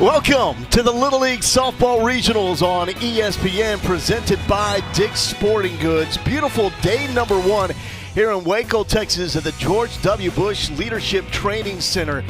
Welcome to the Little League Softball Regionals on ESPN, presented by Dick's Sporting Goods. Beautiful day number one here in Waco, Texas at the George W. Bush Leadership Training Center.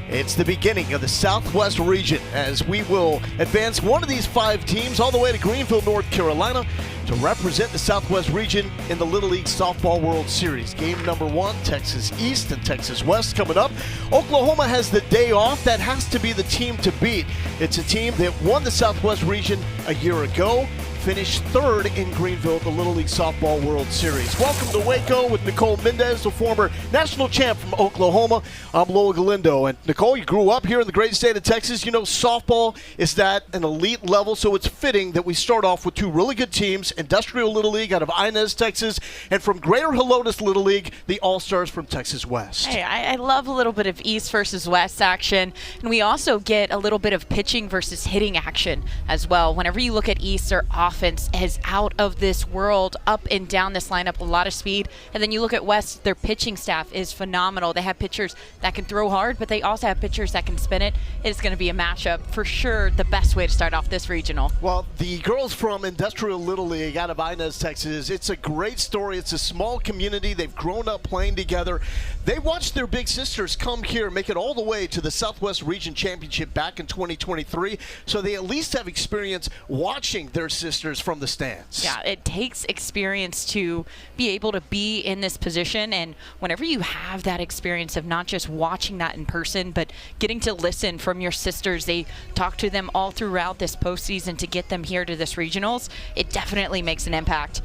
It's the beginning of the Southwest region as we will advance one of these five teams all the way to Greenville, North Carolina to represent the Southwest region in the Little League Softball World Series. Game number one, Texas East and Texas West coming up. Oklahoma has the day off. That has to be the team to beat. It's a team that won the Southwest region a year ago, finished third in Greenville at the Little League Softball World Series. Welcome to Waco with Nicole Mendez, the former national champ from Oklahoma. I'm Lowell Galindo. And Nicole, you grew up here in the great state of Texas. You know, softball is at an elite level, so it's fitting that we start off with two really good teams, Industrial Little League out of Inez, Texas, and from Greater Helotes Little League, the All-Stars from Texas West. Hey, I love a little bit of East versus West action, and we also get a little bit of pitching versus hitting action as well. Whenever you look at East, they're offense is out of this world, up and down this lineup, a lot of speed. And then you look at West, their pitching staff is phenomenal. They have pitchers that can throw hard, but they also have pitchers that can spin it. It's going to be a matchup for sure, the best way to start off this regional. Well, the girls from Industrial Little League out of Inez, Texas, it's a great story. It's a small community. They've grown up playing together. They watched their big sisters come here, make it all the way to the Southwest Region Championship back in 2023. So they at least have experience watching their sisters from the stands. Yeah, it takes experience to be able to be in this position, and whenever you have that experience of not just watching that in person, but getting to listen from your sisters, they talk to them all throughout this postseason to get them here to this regionals, it definitely makes an impact.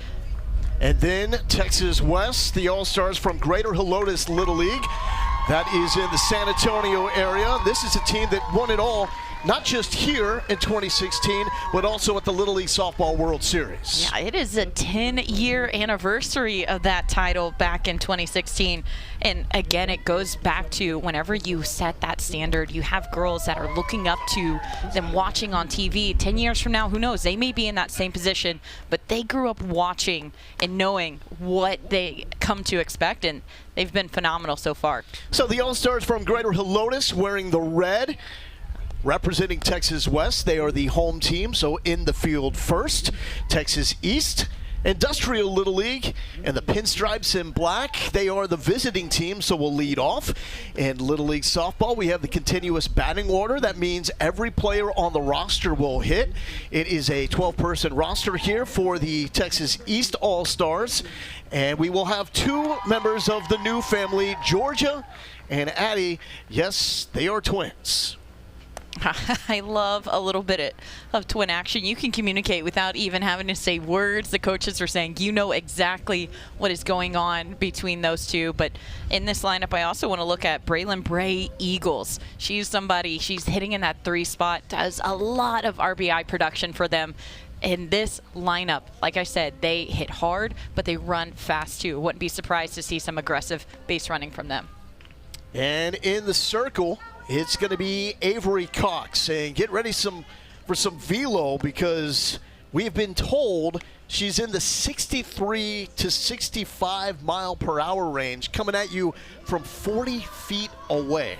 And then Texas West, the All-Stars from Greater Helotes Little League. That is in the San Antonio area. This is a team that won it all, not just here in 2016, but also at the Little League Softball World Series. Yeah, it is a 10-year anniversary of that title back in 2016. And again, it goes back to whenever you set that standard, you have girls that are looking up to them, watching on TV. 10 years from now, who knows? They may be in that same position, but they grew up watching and knowing what they come to expect, and they've been phenomenal so far. So the All-Stars from Greater Helotes wearing the red, representing Texas West. They are the home team, so in the field first. Texas East, Industrial Little League, and the pinstripes in black. They are the visiting team, so we'll lead off. In Little League Softball, we have the continuous batting order. That means every player on the roster will hit. It is a 12-person roster here for the Texas East All-Stars. And we will have two members of the new family, Georgia and Addie. Yes, they are twins. I love a little bit of twin action. You can communicate without even having to say words. The coaches are saying, you know exactly what is going on between those two. But in this lineup, I also want to look at Braylon Bray Eagles. She's somebody, she's hitting in that 3 spot, does a lot of RBI production for them. In this lineup, like I said, they hit hard, but they run fast too. Wouldn't be surprised to see some aggressive base running from them. And in the circle, it's going to be Avery Cox. And get ready for some velo, because we've been told she's in the 63 to 65 mile per hour range, coming at you from 40 feet away.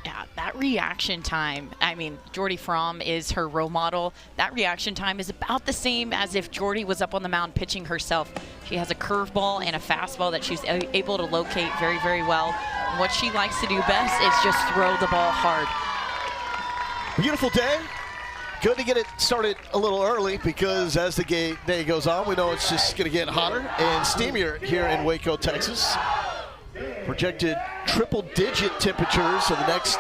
Yeah, that reaction time, I mean, Jordy Fromm is her role model. That reaction time is about the same as if Jordy was up on the mound pitching herself. She has a curveball and a fastball that she's able to locate very, very well. And what she likes to do best is just throw the ball hard. Beautiful day. Good to get it started a little early, because as the day goes on, we know it's just going to get hotter and steamier here in Waco, Texas. Projected triple-digit temperatures in the next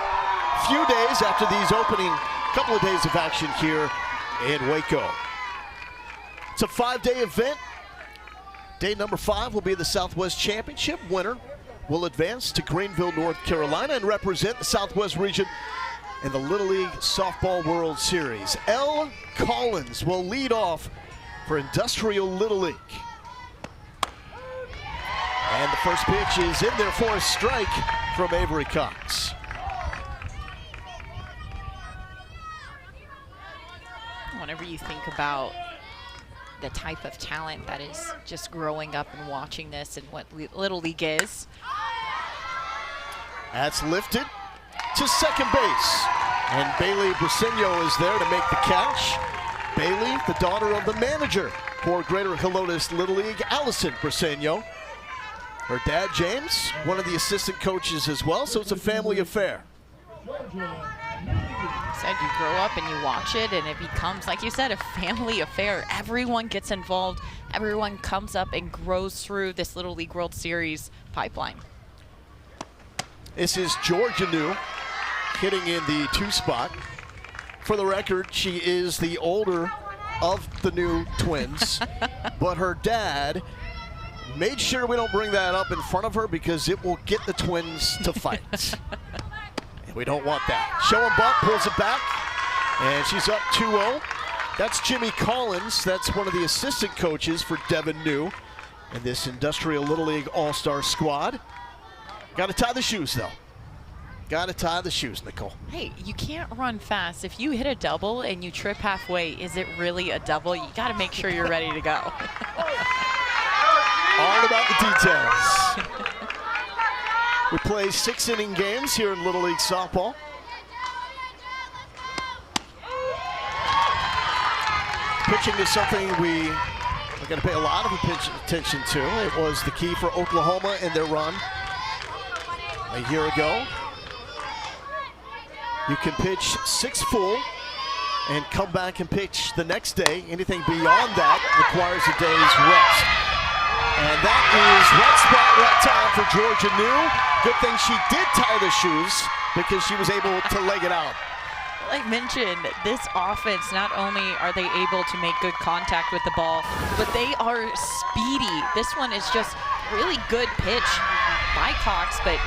few days after these opening couple of days of action here in Waco. It's a 5-day event. Day number 5 will be the Southwest Championship. Winner will advance to Greenville, North Carolina, and represent the Southwest region in the Little League Softball World Series. L. Collins will lead off for Industrial Little League. And the first pitch is in there for a strike from Avery Cox. Whenever you think about the type of talent that is just growing up and watching this and what Little League is. That's lifted to second base. And Bailey Briseño is there to make the catch. Bailey, the daughter of the manager for Greater Helotes Little League, Allison Briseño. Her dad, James, one of the assistant coaches as well, so it's a family affair. Said you grow up and you watch it and it becomes, like you said, a family affair. Everyone gets involved. Everyone comes up and grows through this Little League World Series pipeline. This is Georgia New hitting in the 2 spot. For the record, she is the older of the New twins, but her dad made sure we don't bring that up in front of her because it will get the twins to fight. And we don't want that. Show and bunt, pulls it back, and she's up 2-0. That's Jimmy Collins. That's one of the assistant coaches for Devin New in this Industrial Little League All-Star squad. Got to tie the shoes, though. Got to tie the shoes, Nicole. Hey, you can't run fast. If you hit a double and you trip halfway, is it really a double? You got to make sure you're ready to go. All about the details. We play 6-inning games here in Little League Softball. Pitching is something we are going to pay a lot of attention to. It was the key for Oklahoma in their run a year ago. You can pitch 6 full and come back and pitch the next day. Anything beyond that requires a day's rest. And that is right spot, right time for Georgia New. Good thing she did tie the shoes because she was able to leg it out. Like mentioned, this offense, not only are they able to make good contact with the ball, but they are speedy. This one is just really good pitch by Cox, but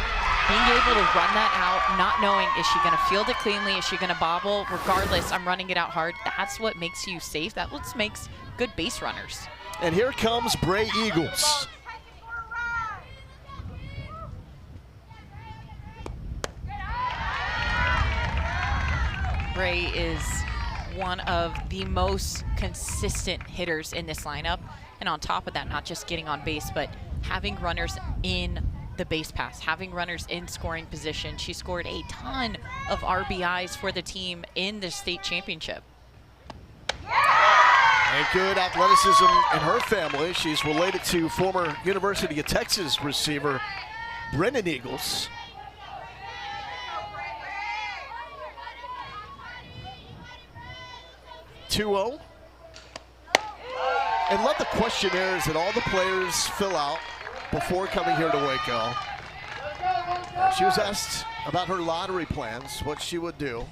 being able to run that out, not knowing, is she going to field it cleanly? Is she going to bobble? Regardless, I'm running it out hard. That's what makes you safe. That's what makes good base runners. And here comes Bray Eagles. Bray is one of the most consistent hitters in this lineup. And on top of that, not just getting on base, but having runners in the base pass, having runners in scoring position. She scored a ton of RBIs for the team in the state championship. And good athleticism in her family. She's related to former University of Texas receiver Brennan Eagles. (2-0). And love the questionnaires that all the players fill out before coming here to Waco. She was asked about her lottery plans, what she would do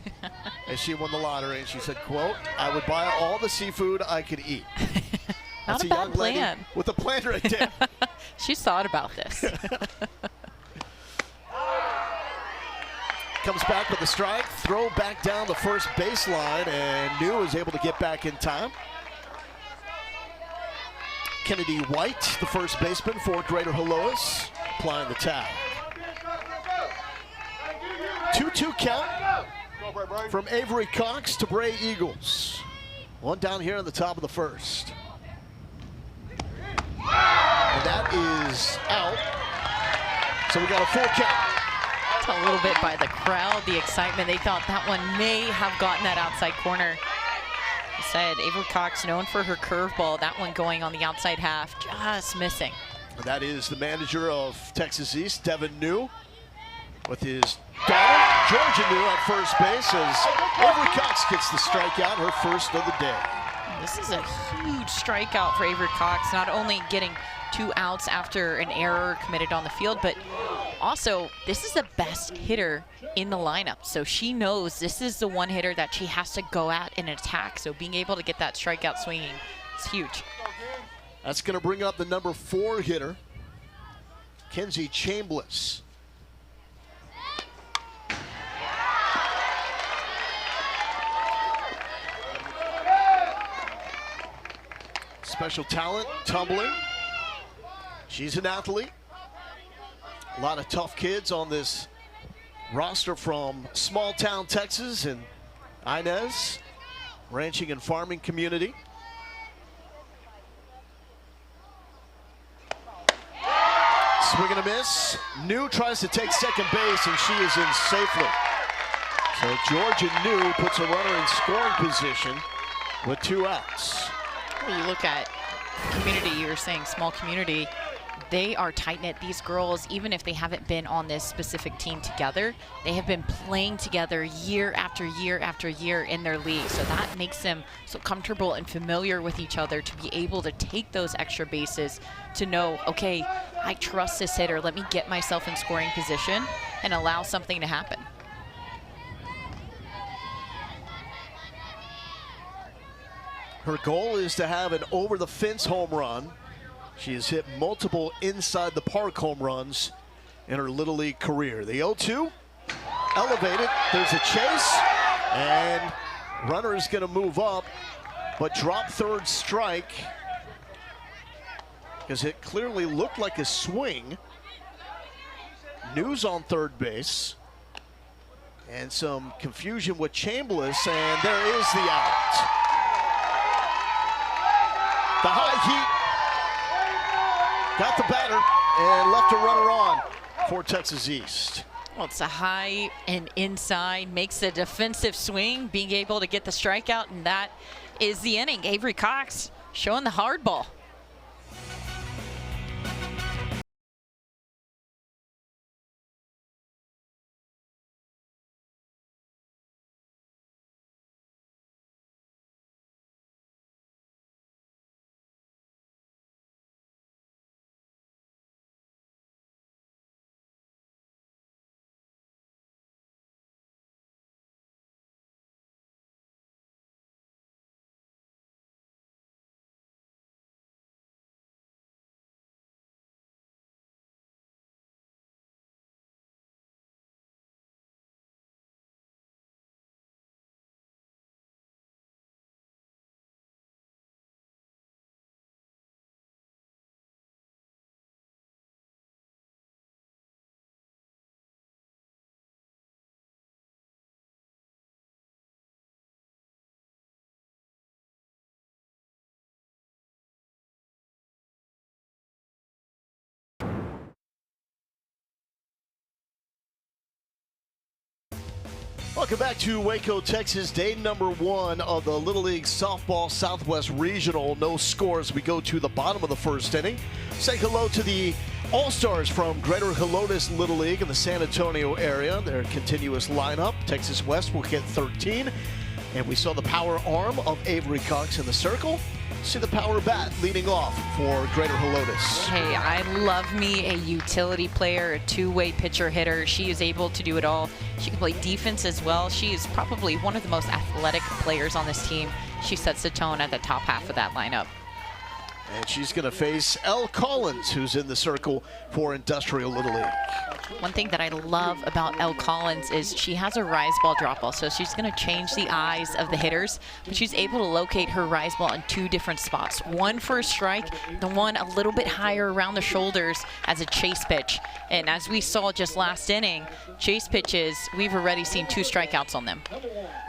as she won the lottery, and she said, quote, "I would buy all the seafood I could eat." Not That's a a bad young lady plan. with a plan right there. She's thought about this. Comes back with a strike, throw back down the first baseline, and New is able to get back in time. Kennedy White, the first baseman for Greater Helotes, applying the tag. 2-2 count from Avery Cox to Bray Eagles. One down here on the top of the first. And that is out. So we got a full count. A little bit by the crowd, the excitement. They thought that one may have gotten that outside corner. I said Avery Cox, known for her curveball, that one going on the outside half, just missing. And that is the manager of Texas East, Devin New, with his daughter, Georgia New, at first base as Avery Cox gets the strikeout, her first of the day. This is a huge strikeout for Avery Cox, not only getting 2 outs after an error committed on the field, but also this is the best hitter in the lineup. So she knows this is the one hitter that she has to go at and attack. So being able to get that strikeout swinging is huge. That's going to bring up the number 4 hitter, Kenzie Chambliss. Special talent, tumbling. She's an athlete. A lot of tough kids on this roster from small town Texas and Inez, ranching and farming community. Swing and a miss. New tries to take second base, and she is in safely. So Georgia New puts a runner in scoring position with 2 outs. Well, you look at community, you were saying small community. They are tight-knit. These girls, even if they haven't been on this specific team together, they have been playing together year after year after year in their league. So that makes them so comfortable and familiar with each other to be able to take those extra bases to know, okay, I trust this hitter. Let me get myself in scoring position and allow something to happen. Her goal is to have an over-the-fence home run. She has hit multiple inside-the-park home runs in her Little League career. The 0-2, elevated, there's a chase, and runner is gonna move up, but drop third strike, because it clearly looked like a swing. News on third base, and some confusion with Chambliss, and there is the out. The high heat got the batter and left a runner on for Texas East. Well, it's a high and inside, makes a defensive swing, being able to get the strikeout, and that is the inning. Avery Cox showing the hard ball. Welcome back to Waco, Texas. Day number 1 of the Little League Softball Southwest Regional. No scores. We go to the bottom of the first inning. Say hello to the All-Stars from Greater Helotes Little League in the San Antonio area. Their continuous lineup. Texas West will get 13. And we saw the power arm of Avery Cox in the circle. See the power bat leading off for Greater Helotes. Hey, I love me a utility player, a two-way pitcher hitter. She is able to do it all. She can play defense as well. She is probably one of the most athletic players on this team. She sets the tone at the top half of that lineup. And she's going to face Elle Collins, who's in the circle for Industrial Little League. One thing that I love about Elle Collins is she has a rise ball drop ball, so she's going to change the eyes of the hitters, but she's able to locate her rise ball in 2 different spots. One for a strike, the one a little bit higher around the shoulders as a chase pitch. And as we saw just last inning, chase pitches, we've already seen 2 strikeouts on them.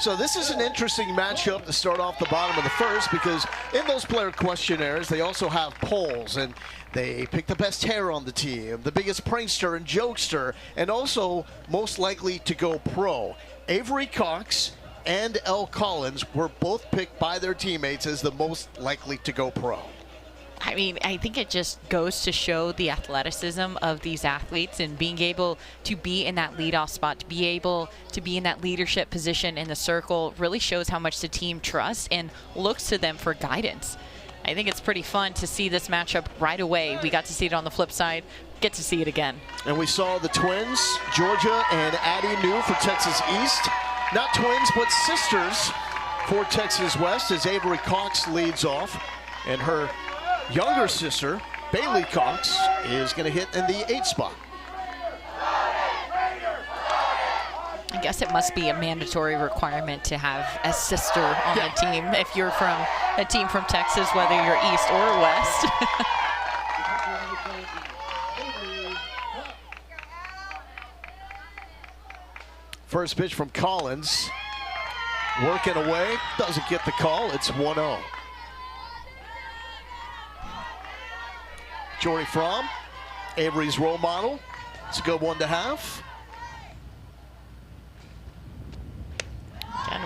So this is an interesting matchup to start off the bottom of the first, because in those player questionnaires, they also have polls, and they pick the best hair on the team, the biggest prankster and jokester, and also most likely to go pro. Avery Cox and Elle Collins were both picked by their teammates as the most likely to go pro. I mean, I think it just goes to show the athleticism of these athletes, and being able to be in that leadoff spot, to be able to be in that leadership position in the circle really shows how much the team trusts and looks to them for guidance. I think it's pretty fun to see this matchup right away. We got to see it on the flip side, get to see it again. And we saw the twins, Georgia and Addie New for Texas East. Not twins, but sisters for Texas West, as Avery Cox leads off. And her younger sister, Bailey Cox, is going to hit in the 8th spot. I guess it must be a mandatory requirement to have a sister on the team if you're from a team from Texas, whether you're East or West. First pitch from Collins. Working away, doesn't get the call. It's 1-0. Jory Fromm, Avery's role model. It's a good one to have.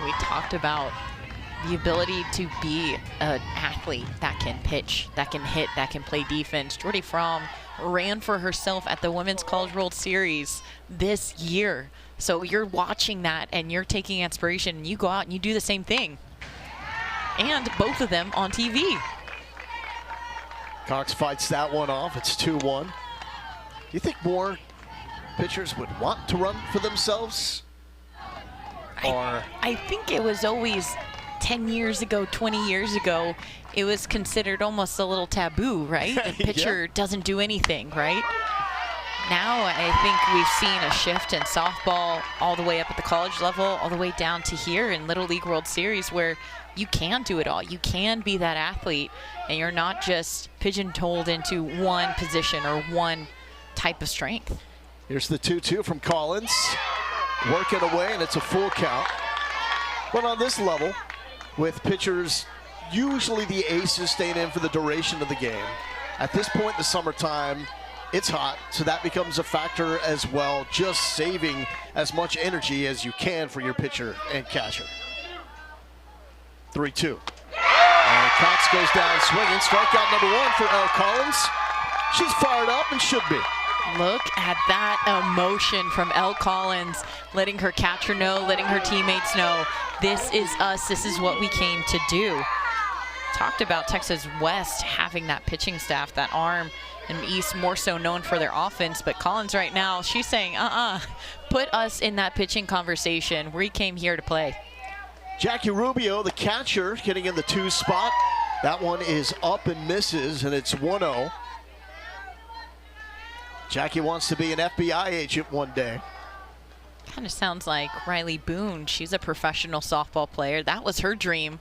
we talked about the ability to be an athlete that can pitch, that can hit, that can play defense. Jordy Fromm ran for herself at the Women's College World Series this year. So you're watching that and you're taking inspiration, and you go out and you do the same thing. And both of them on TV. Cox fights that one off. It's 2-1. Do you think more pitchers would want to run for themselves? I think it was always 10 years ago, 20 years ago, it was considered almost a little taboo, right? A pitcher doesn't do anything, right? Now I think we've seen a shift in softball all the way up at the college level, all the way down to here in Little League World Series, where you can do it all. You can be that athlete, and you're not just pigeonholed into one position or one type of strength. Here's the 2-2 from Collins. Working away, and it's a full count. But on this level, with pitchers, usually the aces staying in for the duration of the game. At this point in the summertime, it's hot, so that becomes a factor as well, just saving as much energy as you can for your pitcher and catcher. 3-2. And Cox goes down swinging. Strikeout number 1 for Elle Collins. She's fired up and should be. Look at that emotion from Elle Collins, letting her catcher know, letting her teammates know, this is us, this is what we came to do. Talked about Texas West having that pitching staff, that arm, and East more so known for their offense, but Collins right now, she's saying, put us in that pitching conversation. We came here to play. Jackie Rubio, the catcher, hitting in the 2 spot. That one is up and misses, and it's 1-0. Jackie wants to be an FBI agent one day. Kind of sounds like Riley Boone. She's a professional softball player. That was her dream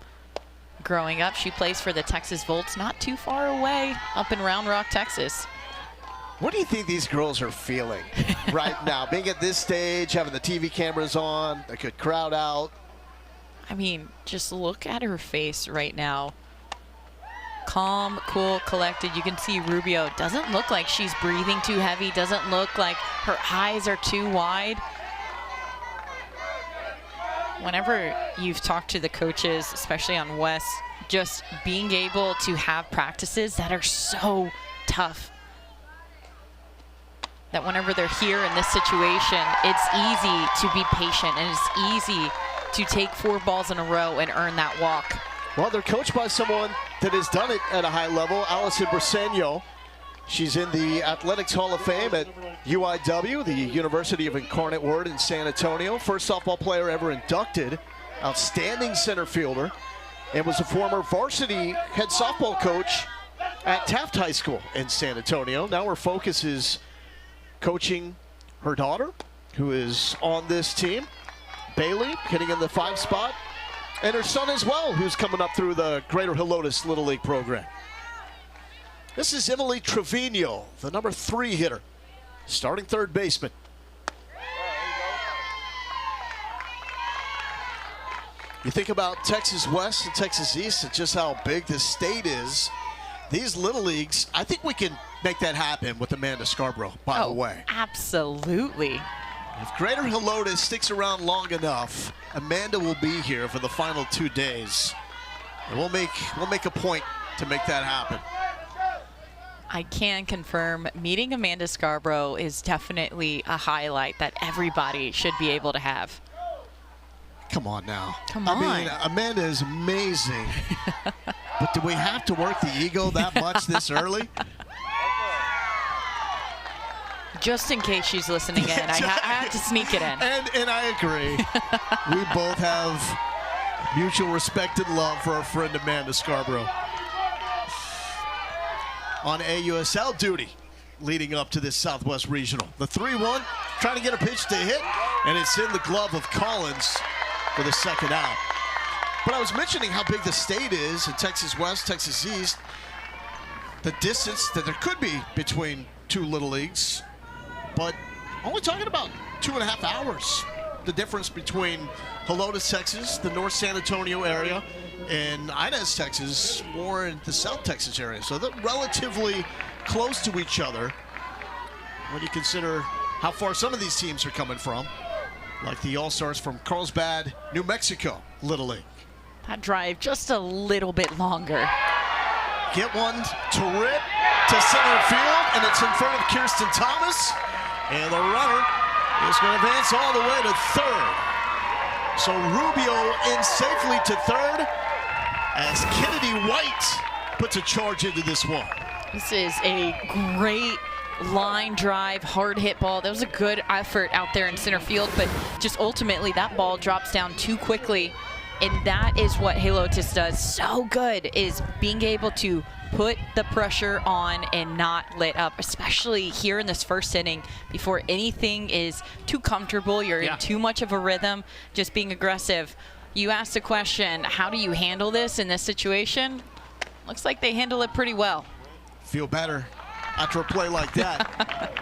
growing up. She plays for the Texas Volts, not too far away, up in Round Rock, Texas. What do you think these girls are feeling right now? Being at this stage, having the TV cameras on, a good crowd out. I mean, just look at her face right now. Calm, cool, collected. You can see Rubio doesn't look like she's breathing too heavy, doesn't look like her eyes are too wide. Whenever you've talked to the coaches, especially on West, just being able to have practices that are so tough, that whenever they're here in this situation, it's easy to be patient, and it's easy to take 4 balls in a row and earn that walk. Well, they're coached by someone that has done it at a high level, Allison Briseño. She's in the Athletics Hall of Fame at UIW, the University of Incarnate Word in San Antonio. First softball player ever inducted, outstanding center fielder, and was a former varsity head softball coach at Taft High School in San Antonio. Now her focus is coaching her daughter, who is on this team, Bailey, hitting in the 5 spot. And her son as well, who's coming up through the Greater Helotes Little League program. This is Emily Trevino, the number 3 hitter, starting third baseman. You think about Texas West and Texas East and just how big this state is. These Little Leagues, I think we can make that happen with Amanda Scarborough, by the way. Absolutely. If Greater Helotes sticks around long enough, Amanda will be here for the final 2 days. And we'll make a point to make that happen. I can confirm meeting Amanda Scarborough is definitely a highlight that everybody should be able to have. Come on now. Come on. I mean, Amanda is amazing. But do we have to work the ego that much this early? Just in case she's listening in, I had to sneak it in. And I agree. We both have mutual respect and love for our friend Amanda Scarborough. On AUSL duty leading up to this Southwest Regional. The 3-1, trying to get a pitch to hit, and it's in the glove of Collins for the second out. But I was mentioning how big the state is in Texas West, Texas East. The distance that there could be between 2 little leagues, but only talking about 2.5 hours. The difference between Helotes, Texas, the North San Antonio area, and Inez, Texas, more in the South Texas area. So they're relatively close to each other when you consider how far some of these teams are coming from. like the All-Stars from Carlsbad, New Mexico, Little League. That drive just a little bit longer. Get one to rip to center field, and it's in front of Kirsten Thomas. And the runner is going to advance all the way to third. So Rubio in safely to third as Kennedy White puts a charge into this one. This is a great line drive, hard hit ball. That was a good effort out there in center field, but just ultimately that ball drops down too quickly. And that is what Helotes does so good, is being able to put the pressure on and not let up, especially here in this first inning before anything is too comfortable. You're in too much of a rhythm, just being aggressive. You asked the question, how do you handle this in this situation? Looks like they handle it pretty well. Feel better after a play like that.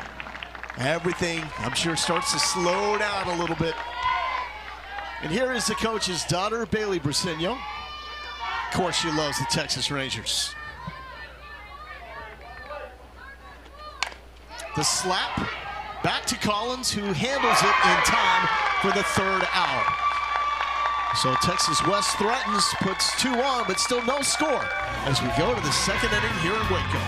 Everything, I'm sure, starts to slow down a little bit. And here is the coach's daughter, Bailey Briseño. Of course, she loves the Texas Rangers. The slap back to Collins, who handles it in time for the third out. So Texas West threatens, puts 2 on, but still no score as we go to the second inning here in Waco.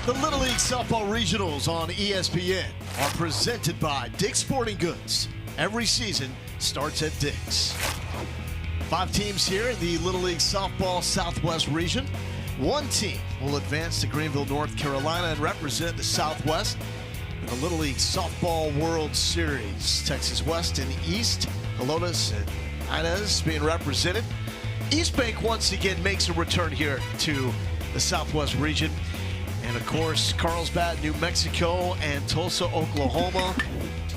The Little League Softball Regionals on ESPN are presented by Dick's Sporting Goods. Every season starts at Dick's. 5 teams here in the Little League Softball Southwest region. 1 team will advance to Greenville, North Carolina and represent the Southwest in the Little League Softball World Series. Texas West and East, Helotes and Inez being represented. East Bank once again makes a return here to the Southwest region. And of course, Carlsbad, New Mexico, and Tulsa, Oklahoma.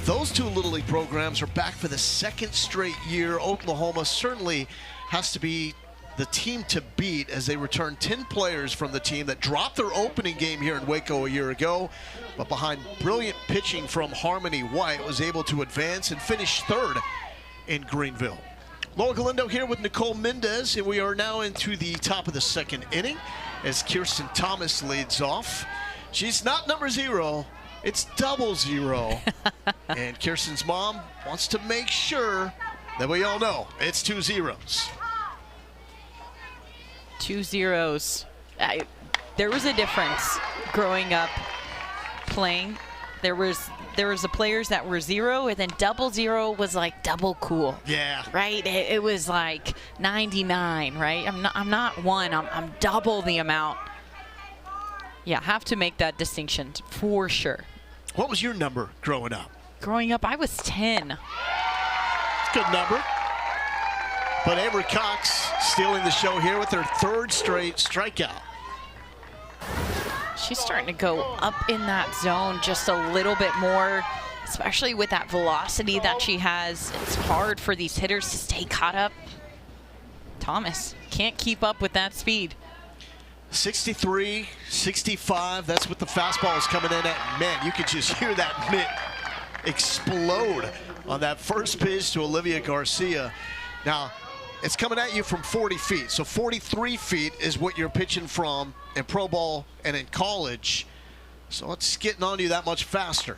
Those 2 Little League programs are back for the 2nd straight year. Oklahoma certainly has to be the team to beat as they return 10 players from the team that dropped their opening game here in Waco a year ago. But behind brilliant pitching from Harmony White, was able to advance and finish 3rd in Greenville. Laura Galindo here with Nicole Mendez, and we are now into the top of the 2nd inning as Kirsten Thomas leads off. She's not number 0, it's 00. And Kirsten's mom wants to make sure that we all know it's 2 zeros. 2 zeros. There was a difference growing up playing. There was the players that were 0, and then 00 was like double cool. Yeah. Right? It was like 99, right? I'm not 1, I'm double the amount. Yeah, have to make that distinction for sure. What was your number growing up? Growing up, I was 10. Good number. But Avery Cox stealing the show here with her 3rd straight strikeout. She's starting to go up in that zone just a little bit more, especially with that velocity that she has. It's hard for these hitters to stay caught up. Thomas can't keep up with that speed. 63, 65, that's what the fastball is coming in at. Man, you could just hear that mitt explode on that first pitch to Olivia Garcia. Now, it's coming at you from 40 feet. So 43 feet is what you're pitching from in pro ball and in college. So it's getting on you that much faster.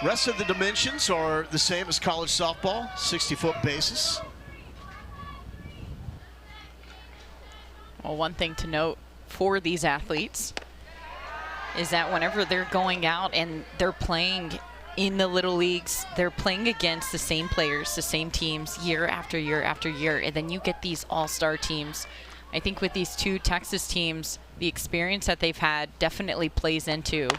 Rest of the dimensions are the same as college softball, 60-foot bases. Well, one thing to note for these athletes is that whenever they're going out and they're playing in the little leagues, they're playing against the same players, the same teams year after year after year, and then you get these all-star teams. I think with these two Texas teams, the experience that they've had definitely plays into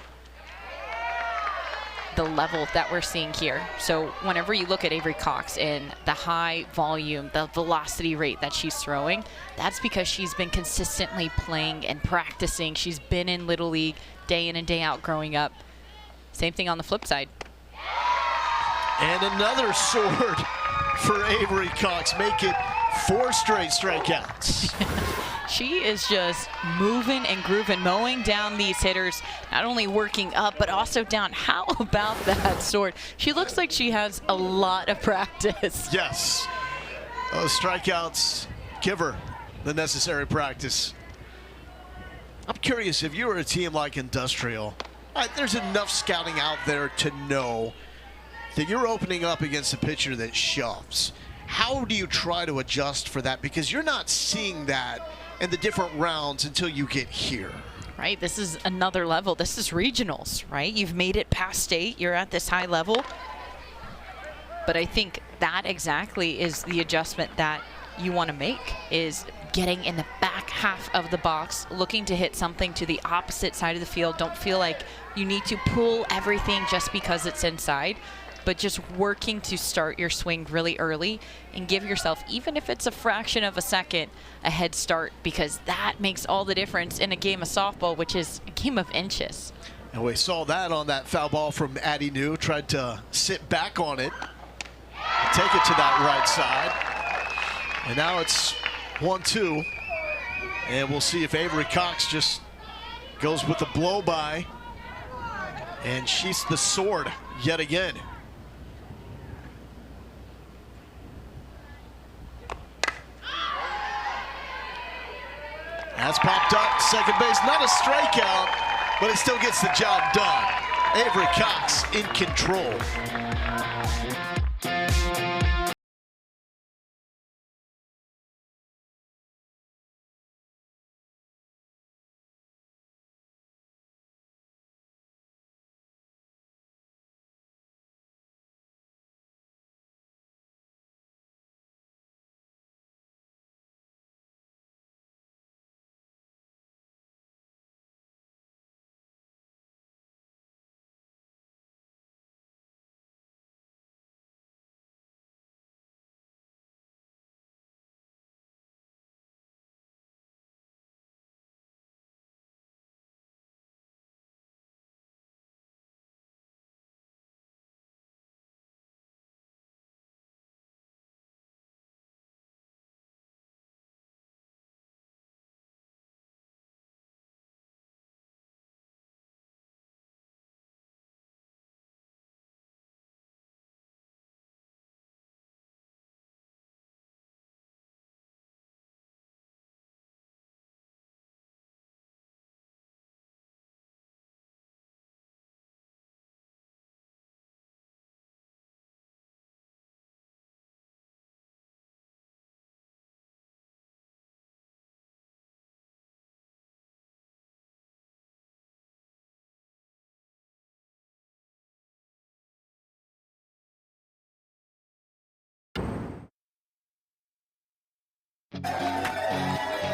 the level that we're seeing here. So whenever you look at Avery Cox and the high volume, the velocity rate that she's throwing, that's because she's been consistently playing and practicing. She's been in Little League day in and day out growing up. Same thing on the flip side. And another sword for Avery Cox. Make it 4 straight strikeouts. She is just moving and grooving, mowing down these hitters, not only working up, but also down. How about that sword? She looks like she has a lot of practice. Yes. Those strikeouts give her the necessary practice. I'm curious, if you were a team like Industrial, there's enough scouting out there to know that you're opening up against a pitcher that shoves. How do you try to adjust for that? Because you're not seeing that in the different rounds until you get here. Right, this is another level. This is regionals, right? You've made it past state. You're at this high level. But I think that exactly is the adjustment that you want to make, is getting in the back half of the box, looking to hit something to the opposite side of the field. Don't feel like you need to pull everything just because it's inside, but just working to start your swing really early and give yourself, even if it's a fraction of a second, a head start, because that makes all the difference in a game of softball, which is a game of inches. And we saw that on that foul ball from Addie New. Tried to sit back on it, take it to that right side. And now it's 1-2. And we'll see if Avery Cox just goes with the blow by and sheaths the sword yet again. That's popped up, second base, not a strikeout, but it still gets the job done. Avery Cox in control.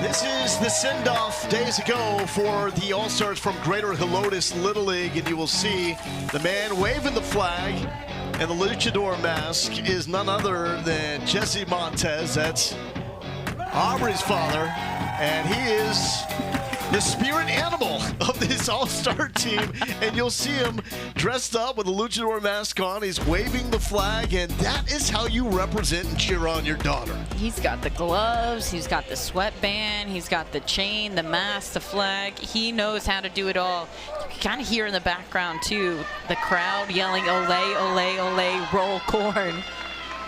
This is the send-off days ago for the All-Stars from Greater Helotes Little League, and you will see the man waving the flag and the luchador mask is none other than Jesse Montez. That's Aubrey's father, and he is the spirit animal of this all-star team, and you'll see him dressed up with a luchador mask on. He's waving the flag, and that is how you represent and cheer on your daughter. He's got the gloves, he's got the sweatband, he's got the chain, the mask, the flag. He knows how to do it all. You can kind of hear in the background, too, the crowd yelling, "Olé, olé, olé, roll corn."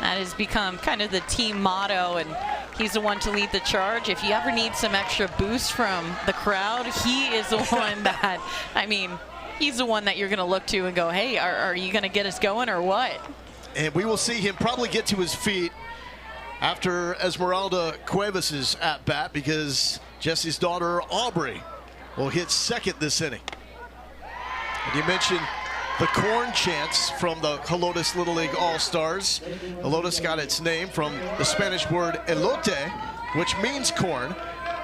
That has become kind of the team motto, and he's the one to lead the charge. If you ever need some extra boost from the crowd, he is the one that, I mean, he's the one that you're going to look to and go, hey, are you going to get us going or what? And we will see him probably get to his feet after Esmeralda Cuevas' at bat, because Jesse's daughter, Aubrey, will hit second this inning. And you mentioned the corn chants from the Helotes Little League All-Stars. Helotes got its name from the Spanish word elote, which means corn.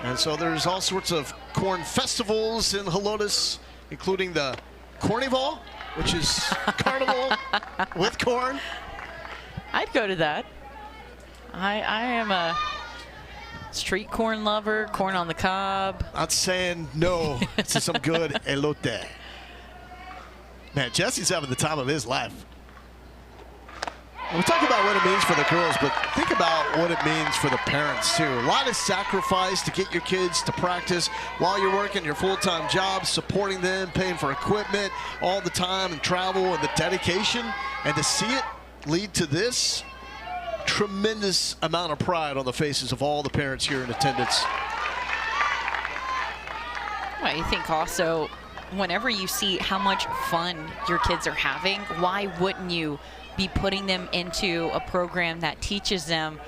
And so there's all sorts of corn festivals in Helotes, including the Cornival, which is carnival with corn. I'd go to that. I am a street corn lover, corn on the cob. Not saying no to some good elote. Man, Jesse's having the time of his life. We're talking about what it means for the girls, but think about what it means for the parents, too. A lot of sacrifice to get your kids to practice while you're working your full-time job, supporting them, paying for equipment all the time, and travel, and the dedication. And to see it lead to this, tremendous amount of pride on the faces of all the parents here in attendance. Well, I think also, whenever you see how much fun your kids are having, why wouldn't you be putting them into a program that teaches them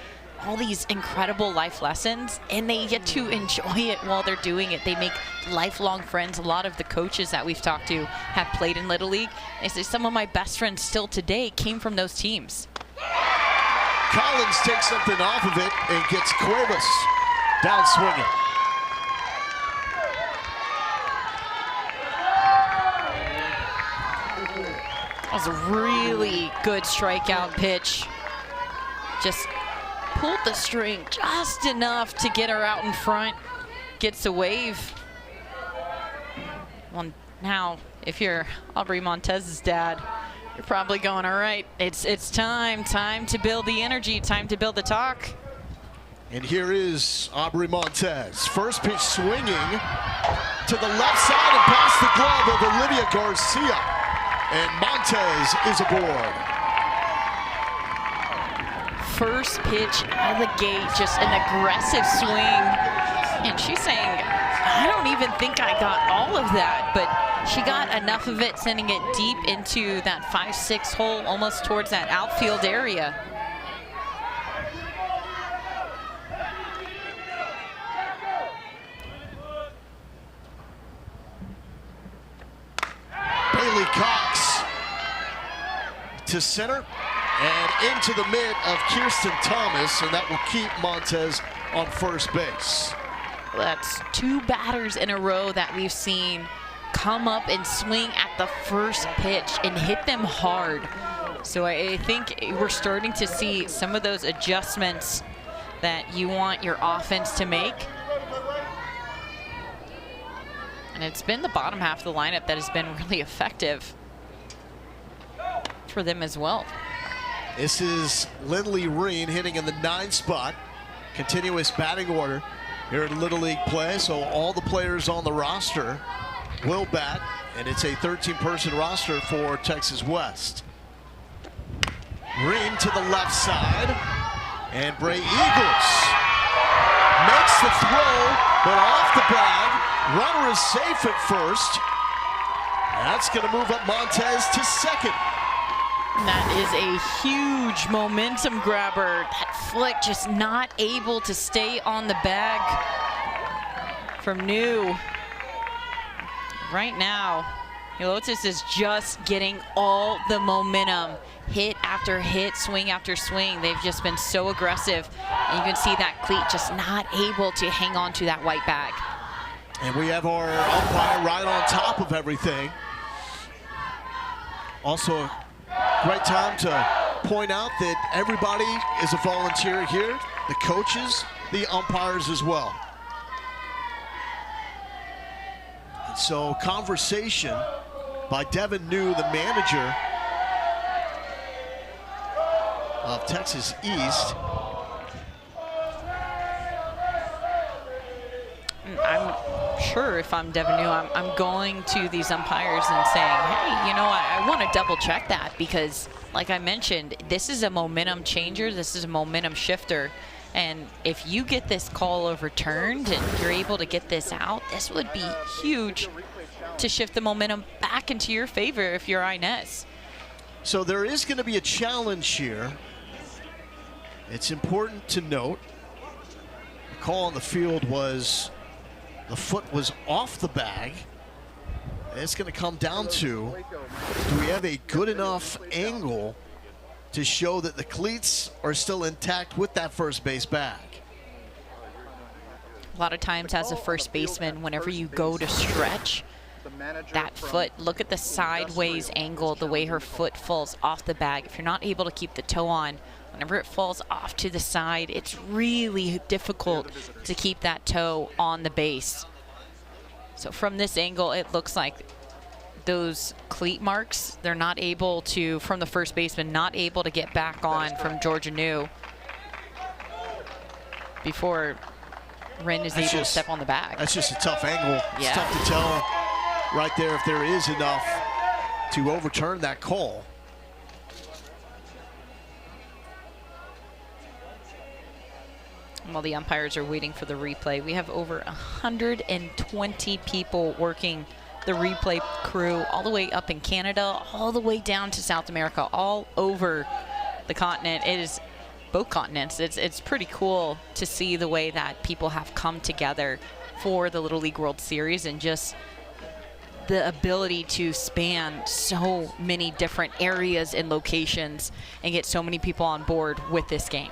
all these incredible life lessons, and they get to enjoy it while they're doing it. They make lifelong friends. A lot of the coaches that we've talked to have played in Little League. They say some of my best friends still today came from those teams. Collins takes something off of it and gets Cuevas down swinging. That was a really good strikeout pitch. Just pulled the string just enough to get her out in front. Gets a wave. Well, now, if you're Aubrey Montez's dad, you're probably going, all right, it's time to build the energy, time to build the talk. And here is Aubrey Montez. First pitch swinging to the left side and past the glove of Olivia Garcia. And Montez is aboard. First pitch out of the gate, just an aggressive swing. And she's saying, I don't even think I got all of that, but she got enough of it, sending it deep into that 5-6 hole, almost towards that outfield area. Bailey Cox to center and into the mid of Kirsten Thomas, and that will keep Montez on first base. That's two batters in a row that we've seen come up and swing at the first pitch and hit them hard. So I think we're starting to see some of those adjustments that you want your offense to make. And it's been the bottom half of the lineup that has been really effective for them as well. This is Lindley Reen hitting in the 9th spot. Continuous batting order here in Little League play, so all the players on the roster will bat, and it's a 13-person roster for Texas West. Reen to the left side, and Bray Eagles makes the throw, but off the bag. Runner is safe at first. That's going to move up Montez to second. That is a huge momentum grabber. That flick just not able to stay on the bag from New. Right now, Helotes is just getting all the momentum. Hit after hit, swing after swing. They've just been so aggressive. And you can see that cleat just not able to hang on to that white bag. And we have our umpire right on top of everything. Also, a great time to point out that everybody is a volunteer here. The coaches, the umpires as well. So conversation by Devin New, the manager of Texas East. I'm sure if I'm Devin New, I'm going to these umpires and saying, hey, you know, I want to double check that because, like I mentioned, this is a momentum changer. This is a momentum shifter. And if you get this call overturned and you're able to get this out, this would be huge to shift the momentum back into your favor if you're Inez. So there is going to be a challenge here. It's important to note the call on the field was the foot was off the bag. It's going to come down to, do we have a good enough angle to show that the cleats are still intact with that first base bag? A lot of times as a first baseman, whenever you go to stretch that foot, look at the sideways angle, the way her foot falls off the bag. If you're not able to keep the toe on, whenever it falls off to the side, it's really difficult to keep that toe on the base. So from this angle, it looks like those cleat marks, they're not able to, from the first baseman, not able to get back on from Georgia New before Ren is able to step on the bag. That's just a tough angle. Yeah. It's tough to tell right there if there is enough to overturn that call. While the umpires are waiting for the replay, we have over 120 people working the replay crew all the way up in Canada, all the way down to South America, all over the continent. It is both continents. It's pretty cool to see the way that people have come together for the Little League World Series and just the ability to span so many different areas and locations and get so many people on board with this game.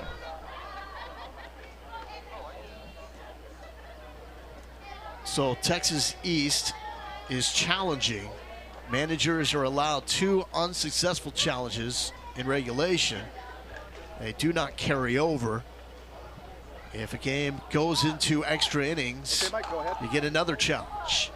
So Texas East is challenging. Managers are allowed 2 unsuccessful challenges in regulation. They do not carry over. If a game goes into extra innings, you get another challenge.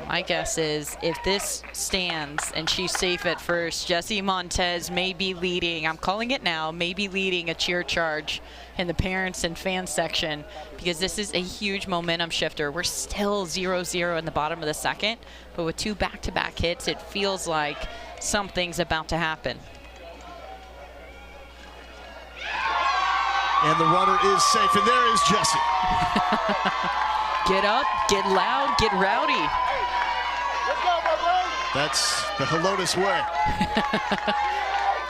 My guess is if this stands and she's safe at first, Jessie Montez may be leading, I'm calling it now, may be leading a cheer charge in the parents and fans section because this is a huge momentum shifter. We're still 0-0 in the bottom of the second, but with 2 back-to-back hits, it feels like something's about to happen. And the runner is safe, and there is Jessie. Get up, get loud, get rowdy. That's the Helotes way.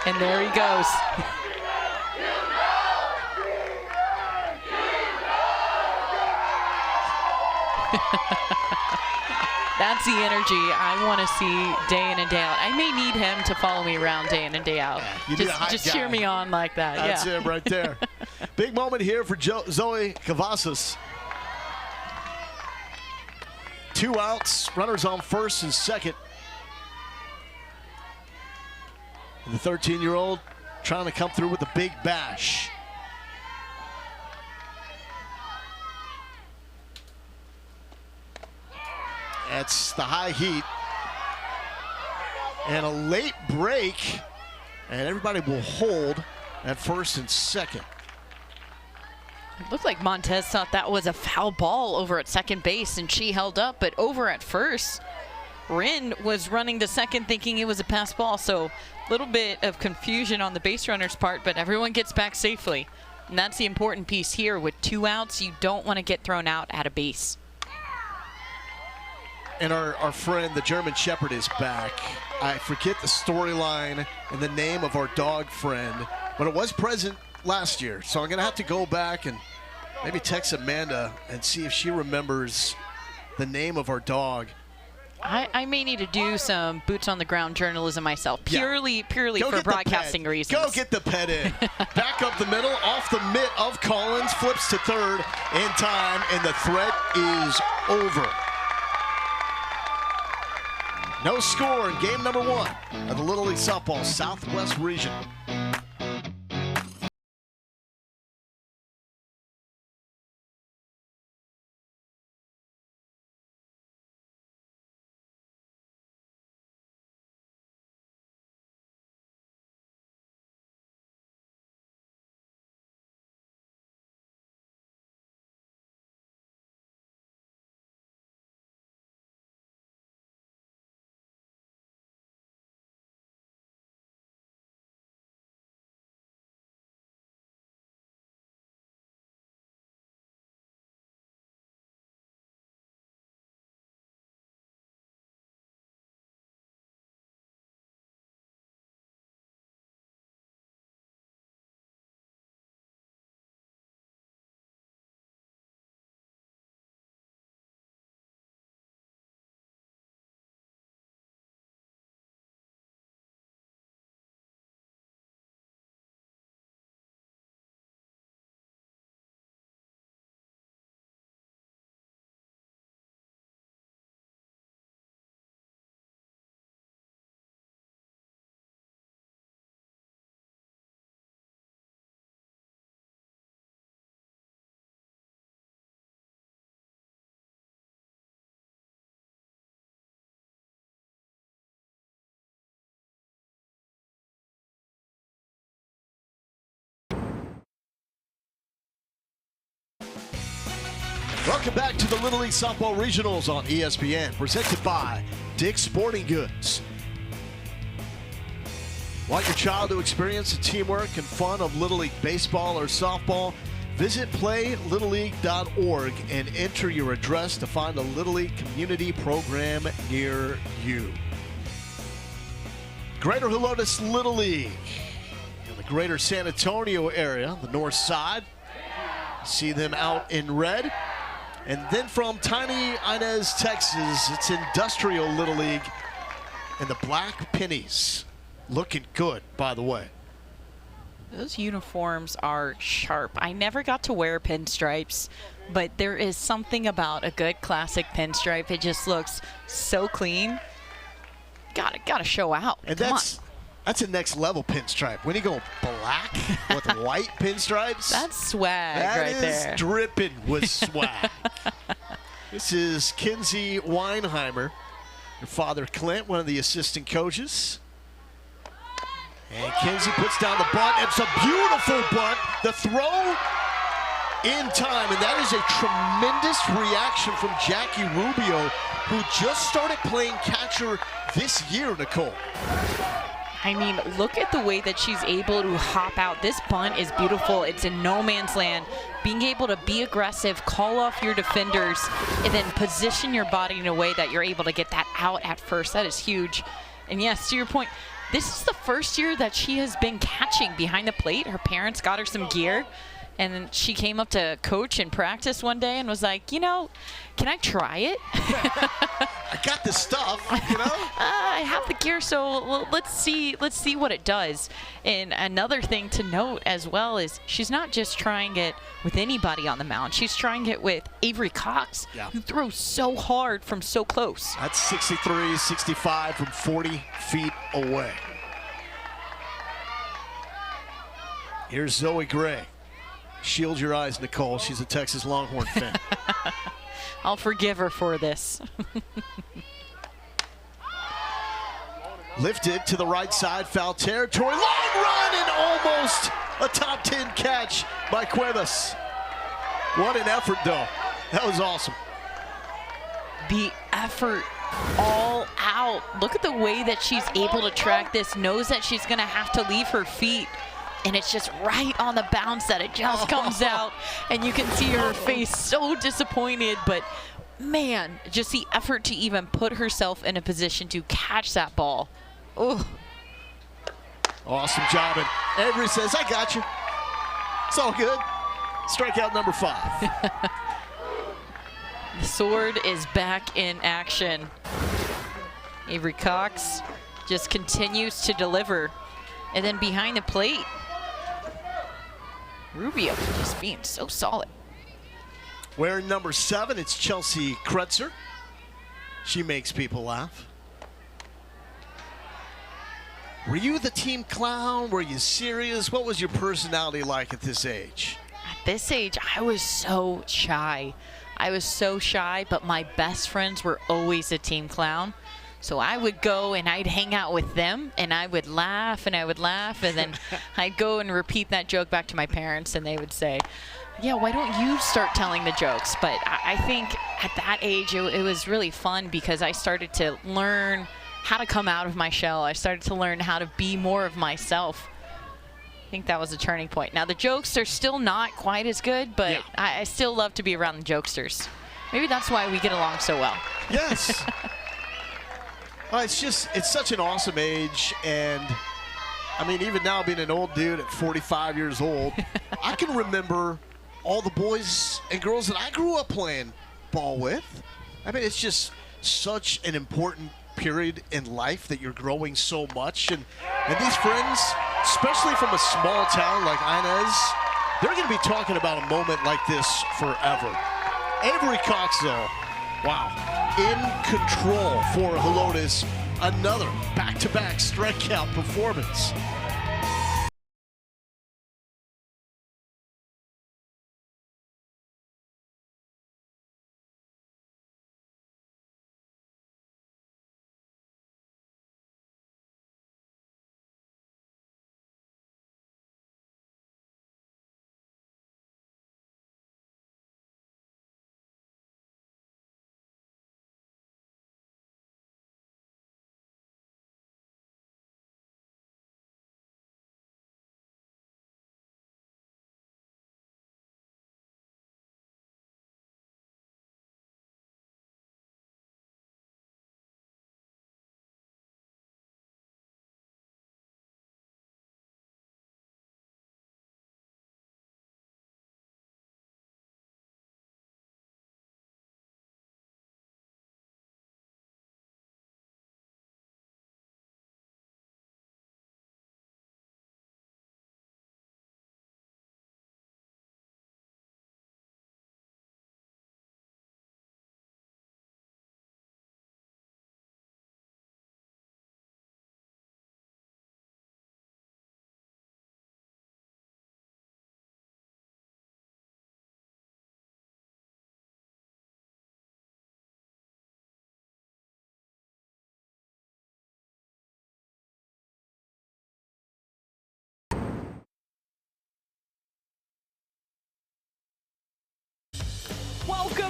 And there he goes. That's the energy I want to see day in and day out. I may need him to follow me around day in and day out. Just cheer me on like that. That's it right there. Big moment here for Zoe Cavazos. 2 outs, runners on first and second. And the 13-year-old trying to come through with a big bash. That's the high heat. And a late break, and everybody will hold at first and second. It looked like Montez thought that was a foul ball over at second base, and she held up, but over at first, Rin was running to second thinking it was a pass ball, so a little bit of confusion on the base runner's part, but everyone gets back safely. And that's the important piece here. With 2 outs, you don't want to get thrown out at a base. And our friend, the German Shepherd, is back. I forget the storyline and the name of our dog friend, but it was present last year. So I'm going to have to go back and maybe text Amanda and see if she remembers the name of our dog. I may need to do some boots on the ground journalism myself, purely for broadcasting reasons. Go get the pet in. Back up the middle, off the mitt of Collins, flips to third in time, and the threat is over. No score in game number 1 of the Little League Softball Southwest Region. Welcome back to the Little League Softball Regionals on ESPN, presented by Dick's Sporting Goods. Want your child to experience the teamwork and fun of Little League baseball or softball? Visit playlittleleague.org and enter your address to find a Little League community program near you. Greater Helotes Little League in the greater San Antonio area, the north side. See them out in red. And then from tiny Inez, Texas, it's Industrial Little League and the Black Pennies. Looking good, by the way. Those uniforms are sharp. I never got to wear pinstripes, but there is something about a good classic pinstripe. It just looks so clean. Gotta show out. And Come on. That's a next level pinstripe. When you go black with white pinstripes. That's swag right there. That is dripping with swag. This is Kinsey Weinheimer. Your father, Clint, one of the assistant coaches. And Kinsey puts down the bunt. It's a beautiful bunt. The throw in time, and that is a tremendous reaction from Jackie Rubio, who just started playing catcher this year, Nicole. I mean, look at the way that she's able to hop out. This bunt is beautiful. It's in no man's land. Being able to be aggressive, call off your defenders, and then position your body in a way that you're able to get that out at first. That is huge. And yes, to your point, this is the first year that she has been catching behind the plate. Her parents got her some gear, and then she came up to coach in practice one day and was like, you know, can I try it? I got the stuff, you know? I have the gear, so let's see what it does. And another thing to note as well is she's not just trying it with anybody on the mound. She's trying it with Avery Cox, who throws so hard from so close. That's 63, 65 from 40 feet away. Here's Zoe Gray. Shield your eyes, Nicole. She's a Texas Longhorn fan. I'll forgive her for this. Lifted to the right side, foul territory. Long run and almost a top 10 catch by Cuevas. What an effort, though. That was awesome. The effort all out. Look at the way that she's able to track this. Knows that she's going to have to leave her feet. And it's just right on the bounce that it just comes out. And you can see her face so disappointed. But, man, just the effort to even put herself in a position to catch that ball. Oh. Awesome job. And Avery says, I got you. It's all good. Strikeout number 5. The sword is back in action. Avery Cox just continues to deliver. And then behind the plate, Rubio just being so solid. Wearing number 7, it's Chelsea Kretzer. She makes people laugh. Were you the team clown? Were you serious? What was your personality like at this age? At this age, I was so shy. I was so shy, but my best friends were always a team clown. So I would go and I'd hang out with them and I would laugh and I would laugh, and then I'd go and repeat that joke back to my parents and they would say, yeah, why don't you start telling the jokes? But I think at that age it was really fun because I started to learn how to come out of my shell. I started to learn how to be more of myself. I think that was a turning point. Now the jokes are still not quite as good, but I still love to be around the jokesters. Maybe that's why we get along so well. Yes. It's such an awesome age, and I mean, even now being an old dude at 45 years old, I can remember all the boys and girls that I grew up playing ball with. I mean, it's just such an important period in life that you're growing so much, and these friends, especially from a small town like Inez, they're going to be talking about a moment like this forever. Avery Cox, though, wow, in control for Helotes. Another back-to-back strikeout performance.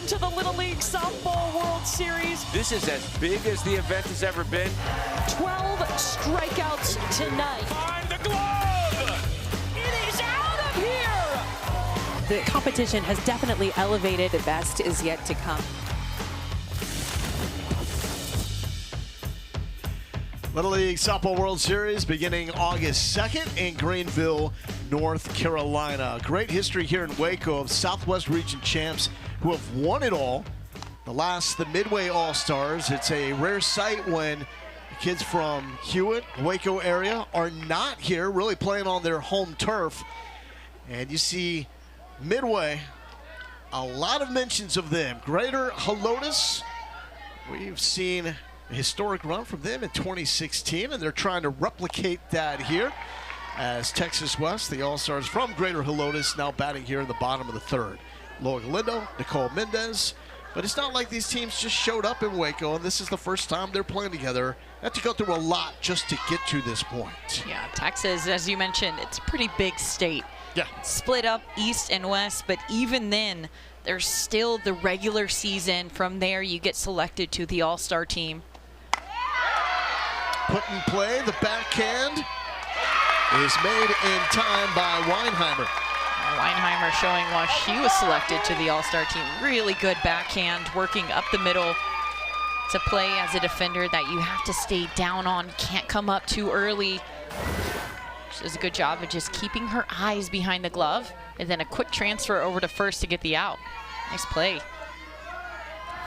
to the Little League Softball World Series. This is as big as the event has ever been. 12 strikeouts tonight. Find the glove! It is out of here! The competition has definitely elevated. The best is yet to come. Little League Softball World Series beginning August 2nd in Greenville, North Carolina. Great history here in Waco of Southwest Region champs who have won it all. The Midway All-Stars. It's a rare sight when the kids from Hewitt, Waco area are not here, really playing on their home turf. And you see Midway, a lot of mentions of them. Greater Helotes, we've seen a historic run from them in 2016, and they're trying to replicate that here as Texas West, the All-Stars from Greater Helotes, now batting here in the bottom of the third. Loa Galindo, Nicole Mendez. But it's not like these teams just showed up in Waco, and this is the first time they're playing together. They have to go through a lot just to get to this point. Yeah, Texas, as you mentioned, it's a pretty big state. Yeah. Split up east and west, but even then, there's still the regular season. From there, you get selected to the All-Star team. Put in play, the backhand is made in time by Weinheimer. Weinheimer showing why she was selected to the All-Star team. Really good backhand, working up the middle to play as a defender that you have to stay down on, can't come up too early. She does a good job of just keeping her eyes behind the glove, and then a quick transfer over to first to get the out. Nice play.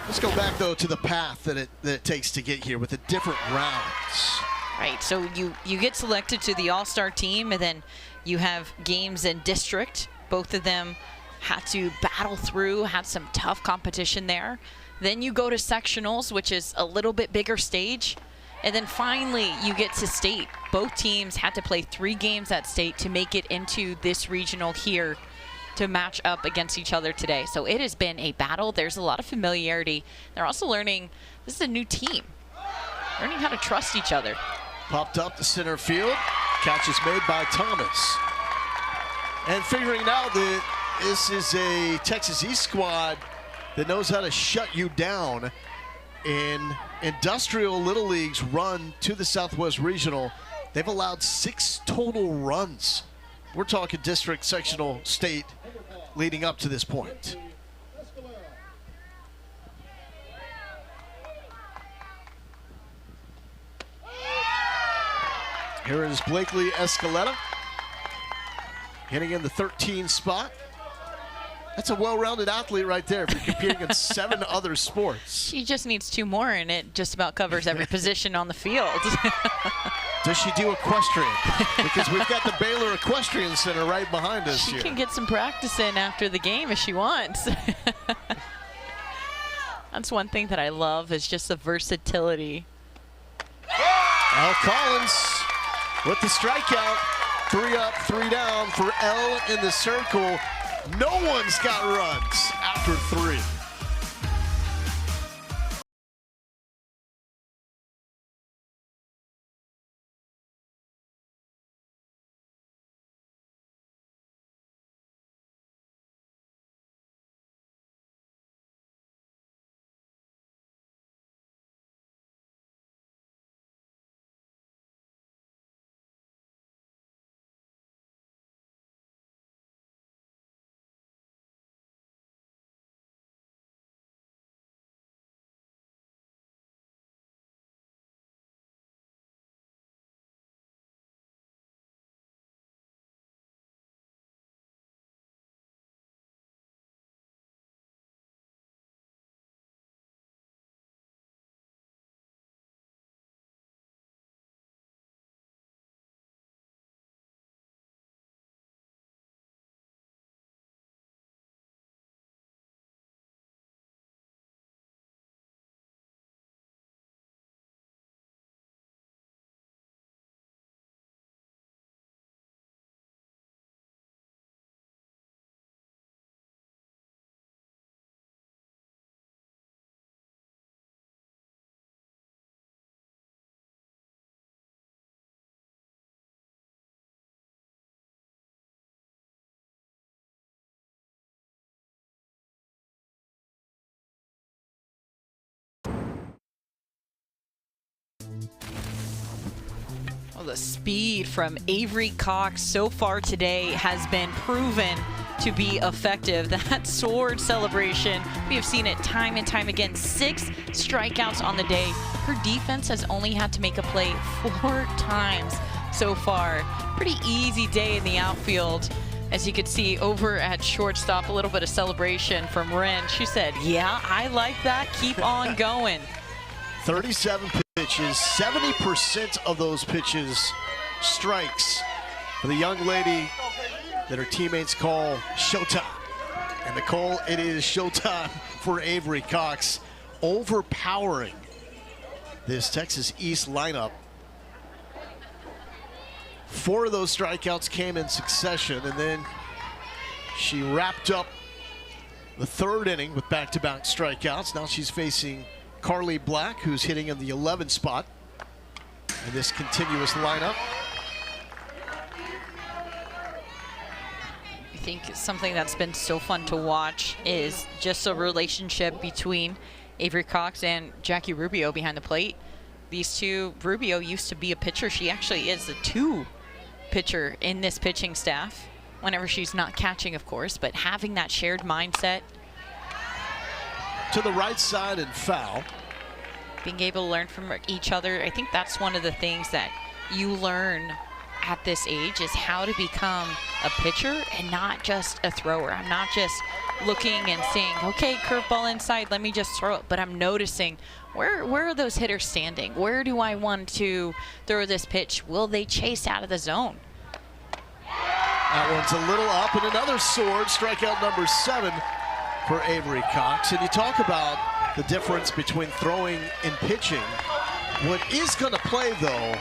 Let's go back, though, to the path that it takes to get here with the different rounds. Right, so you get selected to the All-Star team, and then you have games in district. Both of them had to battle through, had some tough competition there. Then you go to sectionals, which is a little bit bigger stage. And then finally, you get to state. Both teams had to play 3 games at state to make it into this regional here to match up against each other today. So it has been a battle. There's a lot of familiarity. They're also learning this is a new team, learning how to trust each other. Popped up to center field. Catch is made by Thomas. And figuring out that this is a Texas East squad that knows how to shut you down. In Industrial Little League's run to the Southwest Regional, they've allowed 6 total runs. We're talking district, sectional, state leading up to this point. Here is Blakely Escaleta hitting in the 13 spot. That's a well-rounded athlete right there if you're competing against 7 other sports. She just needs 2 more, and it just about covers every position on the field. Does she do equestrian? Because we've got the Baylor Equestrian Center right behind us She here. can get some practice in after the game if she wants. That's one thing that I love is just the versatility. Al Collins with the strikeout. 3 up, 3 down for L in the circle. No one's got runs after 3. Well, the speed from Avery Cox so far today has been proven to be effective. That sword celebration, we have seen it time and time again. 6 strikeouts on the day. Her defense has only had to make a play 4 times so far. Pretty easy day in the outfield. As you could see over at shortstop, a little bit of celebration from Wren. She said, yeah, I like that. Keep on going. 37 pitches, 70% of those pitches strikes for the young lady that her teammates call Showtime. And Nicole, it is showtime for Avery Cox, overpowering this Texas East lineup. 4 of those strikeouts came in succession, and then she wrapped up the 3rd inning with back-to-back strikeouts. Now she's facing Carly Black, who's hitting in the 11th spot in this continuous lineup. I think something that's been so fun to watch is just a relationship between Avery Cox and Jackie Rubio behind the plate. These two, Rubio used to be a pitcher. She actually is a 2 pitcher in this pitching staff, whenever she's not catching, of course, but having that shared mindset. To the right side and foul. Being able to learn from each other. I think that's one of the things that you learn at this age is how to become a pitcher and not just a thrower. I'm not just looking and saying, okay, curveball inside, let me just throw it. But I'm noticing where are those hitters standing? Where do I want to throw this pitch? Will they chase out of the zone? That one's a little up, and another sword, strikeout number 7 for Avery Cox. And you talk about the difference between throwing and pitching. What is going to play, though,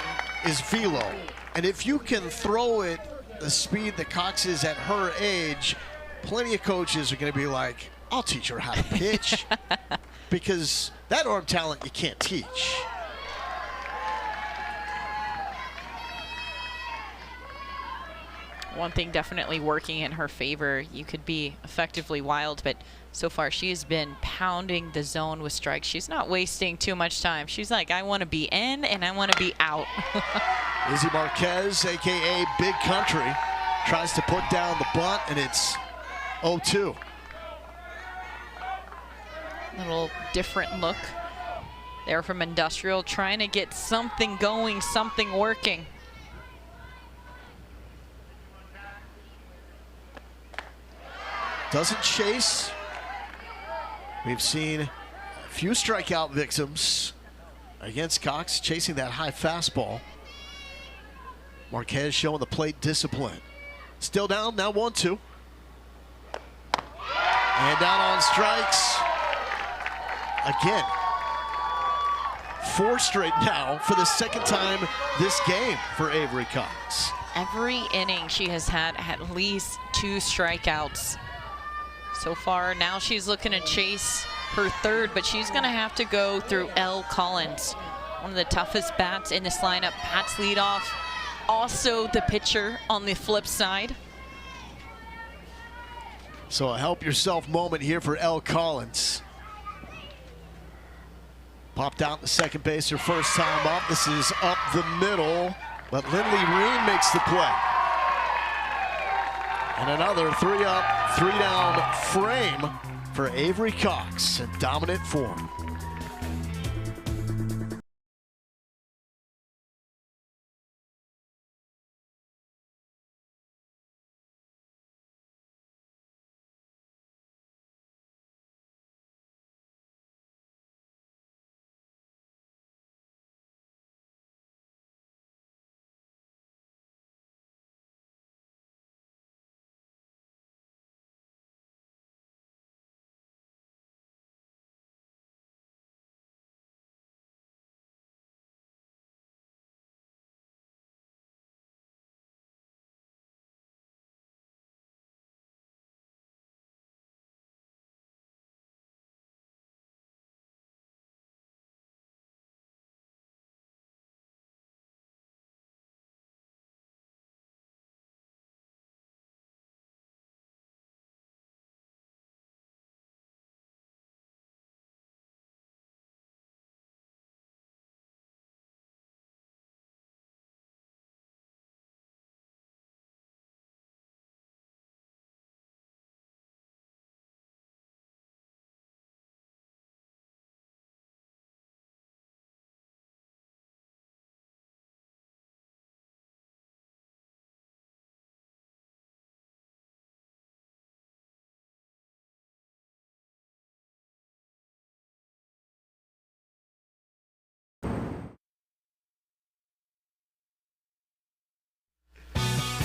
is velo. And if you can throw it the speed that Cox is at her age, plenty of coaches are going to be like, I'll teach her how to pitch. Because that arm talent you can't teach. One thing definitely working in her favor, you could be effectively wild, but so far she has been pounding the zone with strikes. She's not wasting too much time. She's like, I want to be in and I want to be out. Izzy Marquez, a.k.a. Big Country, tries to put down the bunt, and it's 0-2. Little different look there from Industrial, trying to get something going, something working. Doesn't chase. We've seen a few strikeout victims against Cox, chasing that high fastball. Marquez showing the plate discipline. Still down, now 1-2. And down on strikes. Again, 4 straight now for the 2nd time this game for Avery Cox. Every inning she has had at least 2 strikeouts so far. Now she's looking to chase her 3rd, but she's going to have to go through Elle Collins, one of the toughest bats in this lineup. Bats lead off, also the pitcher on the flip side. So a help yourself moment here for Elle Collins. Popped out to second base her first time up. This is up the middle, but Lindley Reen makes the play. And another 3 up, 3 down frame for Avery Cox in dominant form.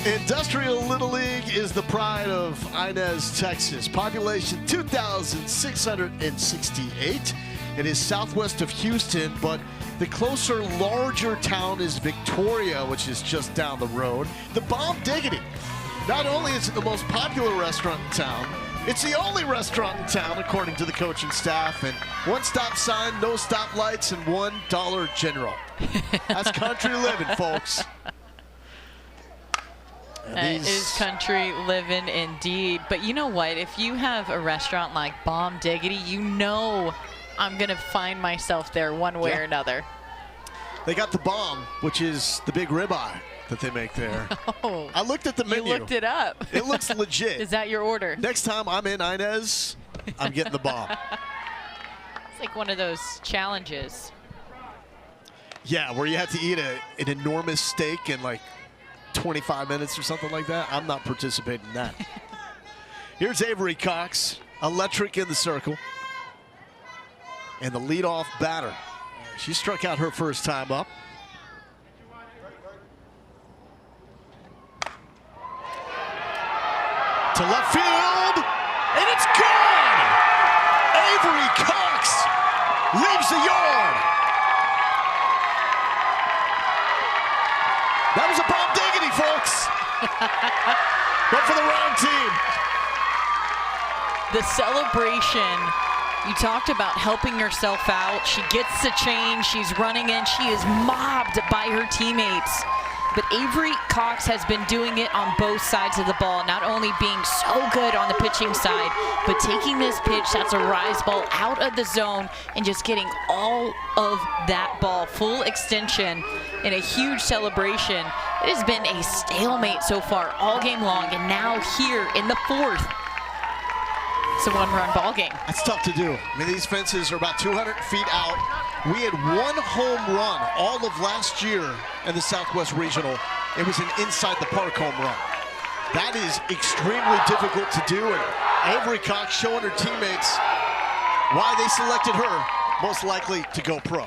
Industrial Little League is the pride of Inez, Texas. Population 2,668. It is southwest of Houston, but the closer, larger town is Victoria, which is just down the road. The Bomb Diggity. Not only is it the most popular restaurant in town, it's the only restaurant in town, according to the coaching staff. And one stop sign, no stop lights, and $1 general. That's country living, folks. It is country living indeed. But you know what? If you have a restaurant like Bomb Diggity, you know I'm going to find myself there one way or another. They got the bomb, which is the big ribeye that they make there. Oh, I looked at the menu. You looked it up. It looks legit. Is that your order? Next time I'm in Inez, I'm getting the bomb. It's like one of those challenges. Yeah, where you have to eat an enormous steak in like 25 minutes or something like that. I'm not participating in that. Here's Avery Cox, electric in the circle. And the leadoff batter. She struck out her first time up. To left field, and it's gone! Avery Cox leaves the yard. That was a Bomb Diggity, folks. But for the wrong team. The celebration, you talked about helping yourself out. She gets the change, she's running in, she is mobbed by her teammates. But Avery Cox has been doing it on both sides of the ball, not only being so good on the pitching side, but taking this pitch that's a rise ball out of the zone and just getting all of that ball, full extension, in a huge celebration. It has been a stalemate so far all game long, and now here in the fourth, it's a one-run ball game. That's tough to do. I mean, these fences are about 200 feet out. We had one home run all of last year in the Southwest Regional. It was an inside the park home run. That is extremely difficult to do, and Avery Cox showing her teammates why they selected her most likely to go pro.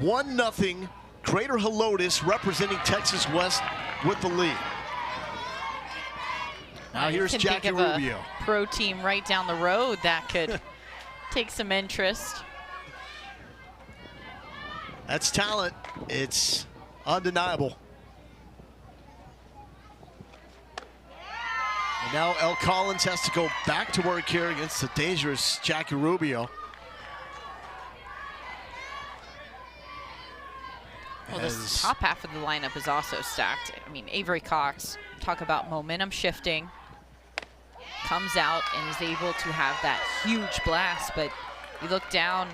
1-0, Greater Helotes representing Texas West with the lead. Now here's Jackie Rubio. A pro team right down the road that could take some interest. That's talent. It's undeniable. And now El Collins has to go back to work here against the dangerous Jackie Rubio. Well, this top half of the lineup is also stacked. I mean, Avery Cox, talk about momentum shifting, comes out and is able to have that huge blast. But you look down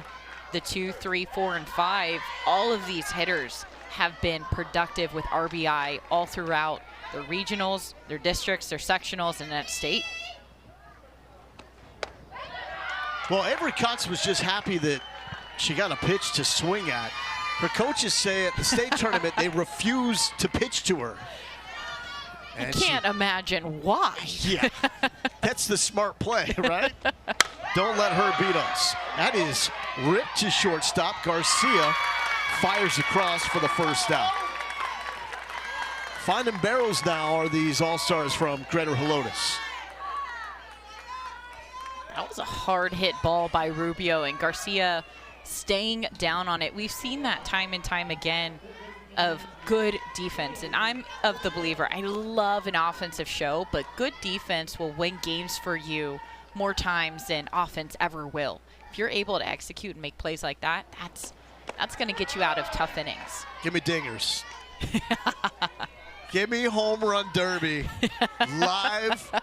the 2, 3, 4, and 5, all of these hitters have been productive with RBI all throughout their regionals, their districts, their sectionals, and that state. Well, Avery Cox was just happy that she got a pitch to swing at. Her coaches say at the state tournament they refuse to pitch to her. I can't imagine why. Yeah, that's the smart play, right? Don't let her beat us. That is ripped to shortstop. Garcia fires across for the first out. Finding barrels now are these all-stars from Greater Helotes. That was a hard hit ball by Rubio, and Garcia staying down on it. We've seen that time and time again of good defense, and I'm of the believer, I love an offensive show, but good defense will win games for you more times than offense ever will. If you're able to execute and make plays like that, that's going to get you out of tough innings. Give me dingers. Give me home run derby live.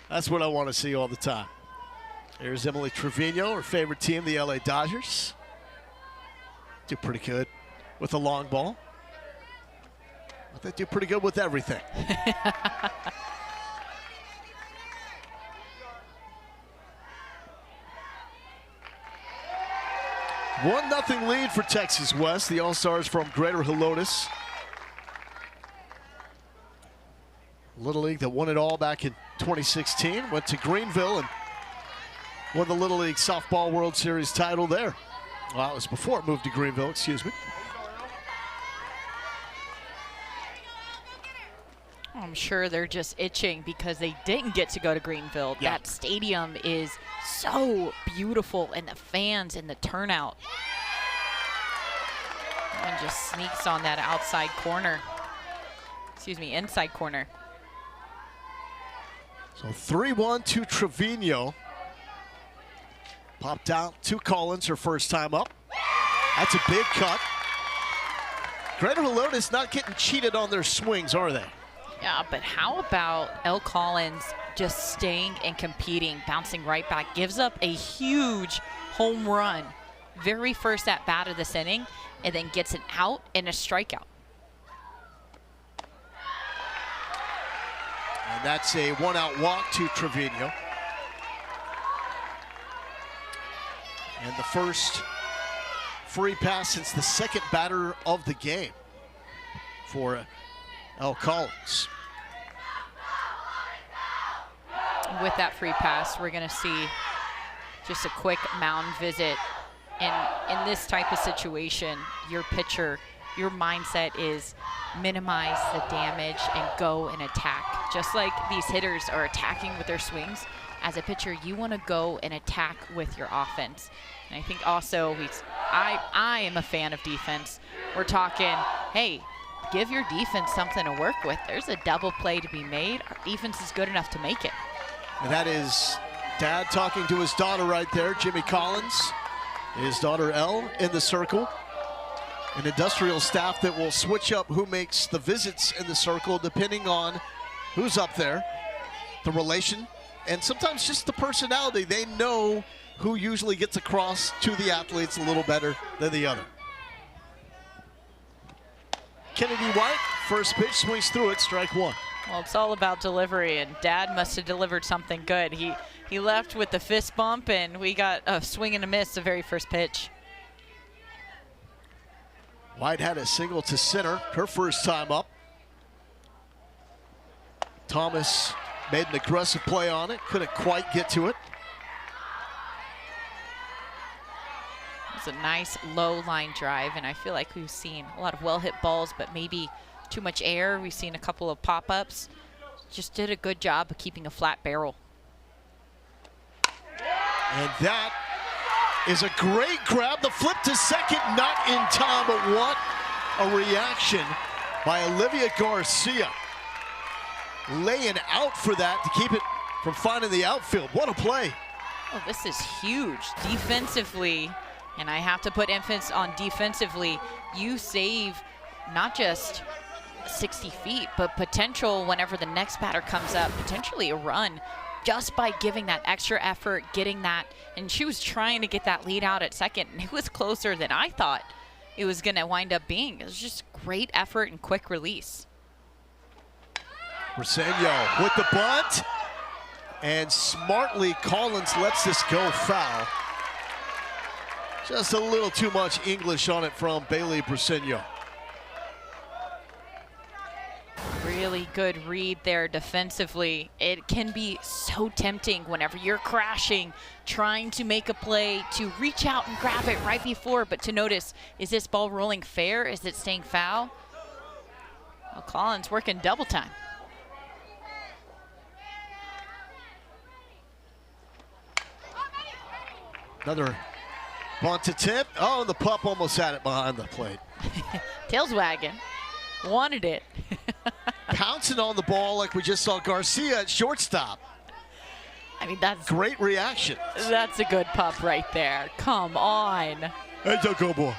That's what I want to see all the time. Here's Emily Trevino, her favorite team, the LA Dodgers. Do pretty good with the long ball. But they do pretty good with everything. 1-0 lead for Texas West. The All-Stars from Greater Helotes. Little League that won it all back in 2016. Went to Greenville and won the Little League Softball World Series title there. Well, it was before it moved to Greenville, excuse me. I'm sure they're just itching because they didn't get to go to Greenfield. Yeah. That stadium is so beautiful, and the fans and the turnout. And just sneaks on that outside corner. Excuse me, inside corner. So 3-1 to Trevino. Popped out to Collins, her first time up. That's a big cut. Greater Helotes not getting cheated on their swings, are they? Yeah, but how about Elle Collins just staying and competing, bouncing right back, gives up a huge home run, very first at bat of this inning, and then gets an out and a strikeout. And that's a one-out walk to Trevino. And the first free pass since the second batter of the game for Elle Collins. With that free pass, we're going to see just a quick mound visit. And in this type of situation, your pitcher, your mindset is minimize the damage and go and attack. Just like these hitters are attacking with their swings, as a pitcher, you want to go and attack with your offense. And I think also I am a fan of defense. We're talking, hey, give your defense something to work with. There's a double play to be made. Our defense is good enough to make it. And that is Dad talking to his daughter right there, Jimmy Collins. His daughter Elle in the circle. An industrial staff that will switch up who makes the visits in the circle depending on who's up there, the relation, and sometimes just the personality. They know who usually gets across to the athletes a little better than the other. Kennedy White, first pitch, swings through it, strike one. Well, it's all about delivery, and Dad must have delivered something good. He left with the fist bump, and we got a swing and a miss the very first pitch. White had a single to center, her first time up. Thomas made an aggressive play on it, couldn't quite get to it. It's a nice low line drive, and I feel like we've seen a lot of well-hit balls, but maybe too much air. We've seen a couple of pop-ups. Just did a good job of keeping a flat barrel. And that is a great grab. The flip to second, not in time, but what a reaction by Olivia Garcia. Laying out for that to keep it from finding the outfield. What a play. Oh, this is huge. Defensively, and I have to put emphasis on defensively, you save not just 60 feet, but potential whenever the next batter comes up, potentially a run, just by giving that extra effort, getting that. And she was trying to get that lead out at second, and it was closer than I thought it was going to wind up being. It was just great effort and quick release. Briseño with the bunt, and smartly Collins lets this go foul. Just a little too much English on it from Bailey Briseño. Really good read there defensively. It can be so tempting whenever you're crashing, trying to make a play, to reach out and grab it right before, but to notice, is this ball rolling fair? Is it staying foul? Well, Collins working double time. Another bunt attempt. Oh, and the pup almost had it behind the plate. Tails wagging. Wanted it. Pouncing on the ball like we just saw Garcia at shortstop. I mean, that's Great reaction. a good pup right there. Come on. It's a good boy.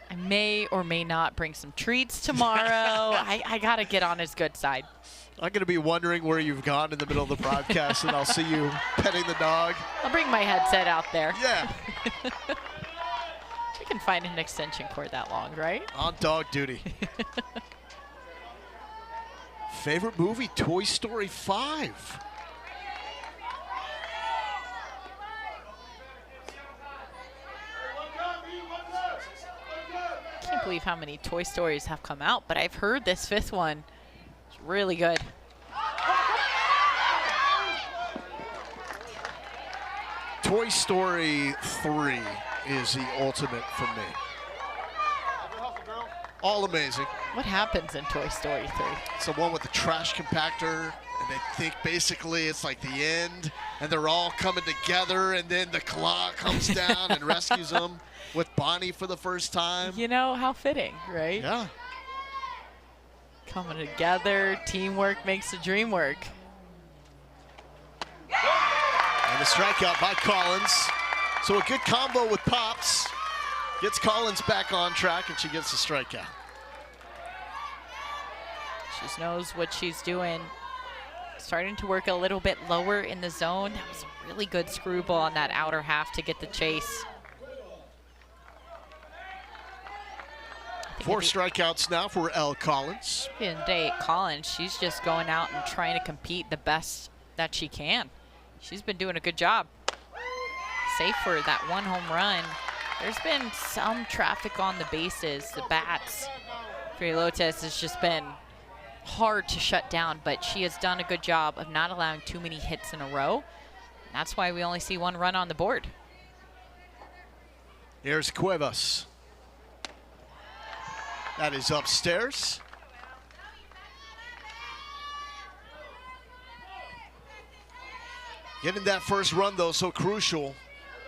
I may or may not bring some treats tomorrow. I got to get on his good side. I'm going to be wondering where you've gone in the middle of the broadcast, and I'll see you petting the dog. I'll bring my headset out there. Yeah. We can find an extension cord that long, right? On dog duty. Favorite movie, Toy Story 5. Can't believe how many Toy Stories have come out, but I've heard this fifth one is really good. Toy Story 3 is the ultimate for me. All amazing. What happens in Toy Story 3? It's the one with the trash compactor, and they think basically it's like the end, and they're all coming together, and then the claw comes down and rescues them with Bonnie for the first time. You know, how fitting, right? Yeah. Coming together, teamwork makes the dream work. And the strikeout by Collins. So a good combo with Pops. Gets Collins back on track, and she gets the strikeout. She knows what she's doing. Starting to work a little bit lower in the zone. That was a really good screwball on that outer half to get the chase. 4 strikeouts now for Elle Collins. At the end of the day, Collins, she's just going out and trying to compete the best that she can. She's been doing a good job. Save for that 1 home run. There's been some traffic on the bases. The bats for Helotes has just been hard to shut down, but she has done a good job of not allowing too many hits in a row. That's why we only see 1 run on the board. Here's Cuevas. That is upstairs. Getting that first run, though, so crucial,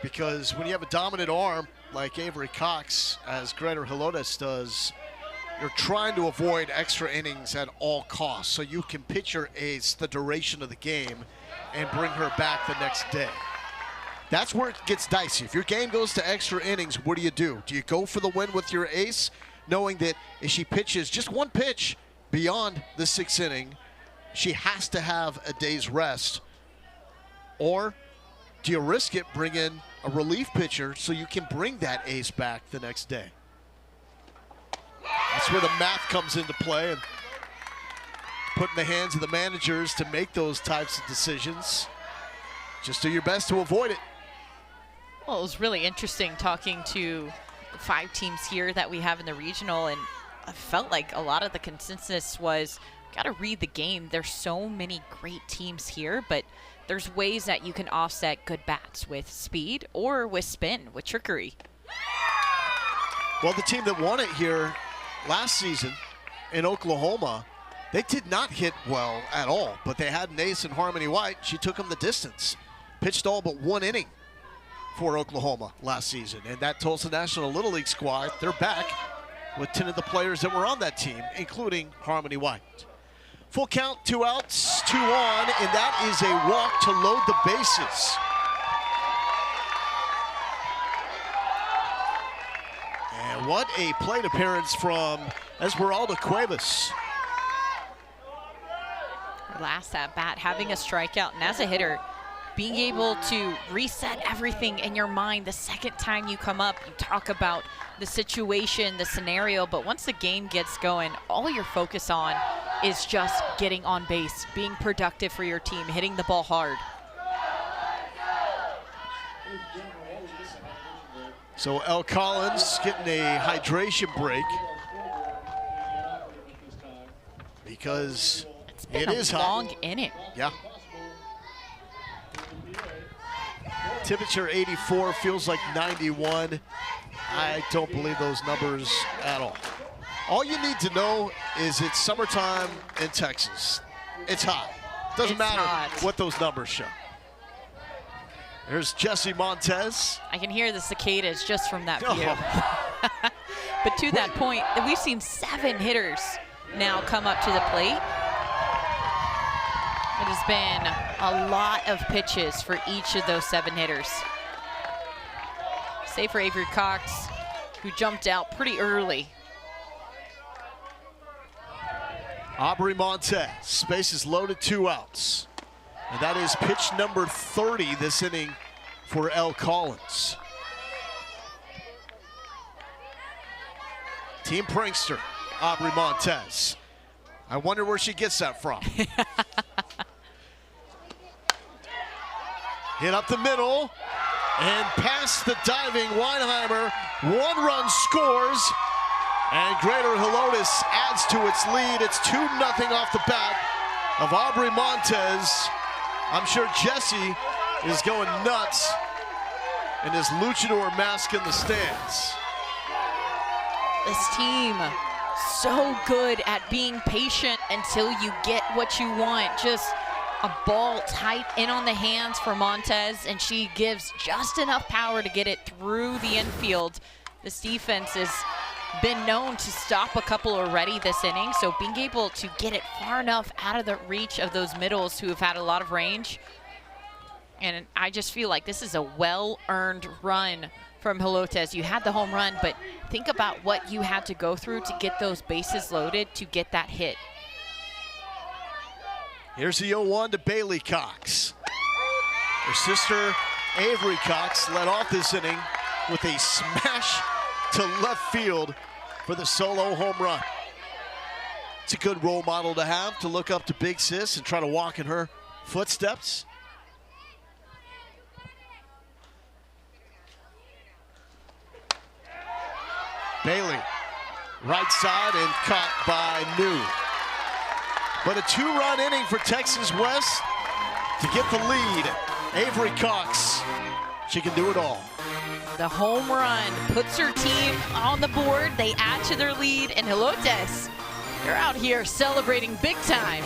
because when you have a dominant arm like Avery Cox, as Greta Helotes does, you're trying to avoid extra innings at all costs, so you can pitch your ace the duration of the game and bring her back the next day. That's where it gets dicey. If your game goes to extra innings, what do? Do you go for the win with your ace, knowing that if she pitches just 1 pitch beyond the 6th inning, she has to have a day's rest? Or do you risk it, bring in a relief pitcher so you can bring that ace back the next day? That's where the math comes into play, and put in the hands of the managers to make those types of decisions. Just do your best to avoid it. Well, it was really interesting talking to the 5 teams here that we have in the regional, and I felt like a lot of the consensus was, got to read the game. There's so many great teams here, but there's ways that you can offset good bats with speed or with spin, with trickery. Well, the team that won it here last season in Oklahoma, they did not hit well at all, but they had an ace in Harmony White. She took them the distance. Pitched all but 1 inning for Oklahoma last season. And that Tulsa National Little League squad, they're back with 10 of the players that were on that team, including Harmony White. Full count, 2 outs, 2 on, and that is a walk to load the bases. And what a plate appearance from Esmeralda Cuevas. Last at bat, having a strikeout, and as a hitter, being able to reset everything in your mind the second time you come up. You talk about the situation, the scenario, but once the game gets going, all you're focused on is just getting on base, being productive for your team, hitting the ball hard. So Elle Collins getting a hydration break because It's been it a is long hot. inning. Yeah. Temperature 84, feels like 91. I don't believe those numbers at all. All you need to know is it's summertime in Texas. It's hot. Doesn't It's matter hot. what those numbers show. There's Jesse Montez. I can hear the cicadas just from that Oh. view. But to that point, we've seen 7 hitters now come up to the plate. It has been a lot of pitches for each of those 7 hitters. Save for Avery Cox, who jumped out pretty early. Aubrey Montez, bases loaded, 2 outs. And that is pitch number 30 this inning for Elle Collins. Team prankster, Aubrey Montez. I wonder where she gets that from. Hit up the middle and past the diving Weinheimer. 1 run scores. And Greater Helotes adds to its lead. It's 2-0 off the bat of Aubrey Montez. I'm sure Jesse is going nuts in his luchador mask in the stands. This team so good at being patient until you get what you want. Just a ball tight in on the hands for Montez, and she gives just enough power to get it through the infield. This defense has been known to stop a couple already this inning, so being able to get it far enough out of the reach of those middles who have had a lot of range. And I just feel like this is a well-earned run from Helotes. You had the home run, but think about what you had to go through to get those bases loaded to get that hit. Here's the 0-1 to Bailey Cox. Her sister, Avery Cox, led off this inning with a smash to left field for the solo home run. It's a good role model to have, to look up to Big Sis and try to walk in her footsteps. Bailey, right side and caught by New. But a 2-run inning for Texas West to get the lead. Avery Cox, she can do it all. The home run puts her team on the board. They add to their lead, and Helotes, they're out here celebrating big time.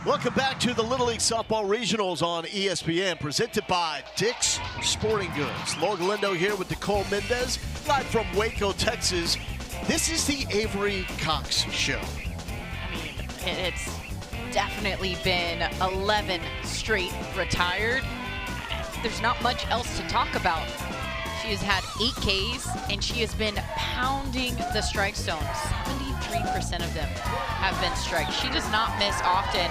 Welcome back to the Little League Softball Regionals on ESPN, presented by Dick's Sporting Goods. Laura Galindo here with Nicole Mendez, live from Waco, Texas. This is the Avery Cox Show. I mean, it's definitely been 11 straight retired. There's not much else to talk about. She has had 8 Ks, and she has been pounding the strike zone. 73% of them have been strikes. She does not miss often.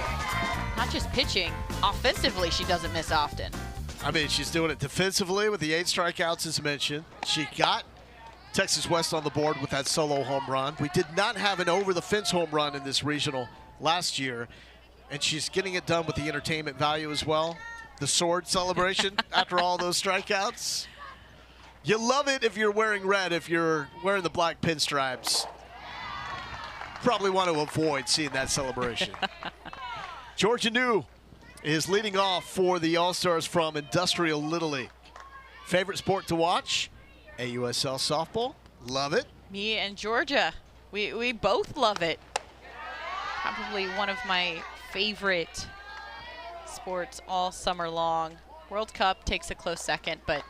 Not just pitching, offensively she doesn't miss often. I mean, she's doing it defensively with the 8 strikeouts as mentioned. She got Texas West on the board with that solo home run. We did not have an over-the-fence home run in this regional last year, and she's getting it done with the entertainment value as well. The sword celebration after all those strikeouts. You love it if you're wearing red. If you're wearing the black pinstripes, probably want to avoid seeing that celebration. Georgia New is leading off for the All-Stars from Industrial Little League. Favorite sport to watch? AUSL softball. Love it. Me and Georgia, we both love it. Probably one of my favorite sports all summer long. World Cup takes a close second, but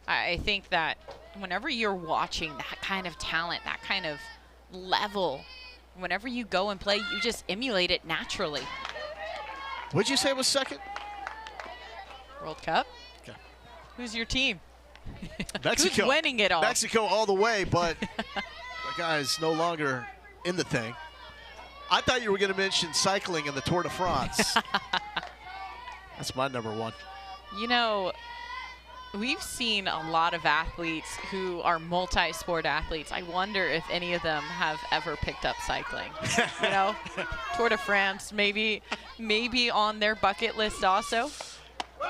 I think that whenever you're watching that kind of talent, that kind of level, whenever you go and play, you just emulate it naturally. What'd you say was second? World Cup? Okay. Who's your team? Mexico. Who's winning it all? Mexico all the way, but the guy's no longer in the thing. I thought you were going to mention cycling in the Tour de France. That's my number one. You know, we've seen a lot of athletes who are multi-sport athletes. I wonder if any of them have ever picked up cycling. You know, Tour de France, maybe on their bucket list also.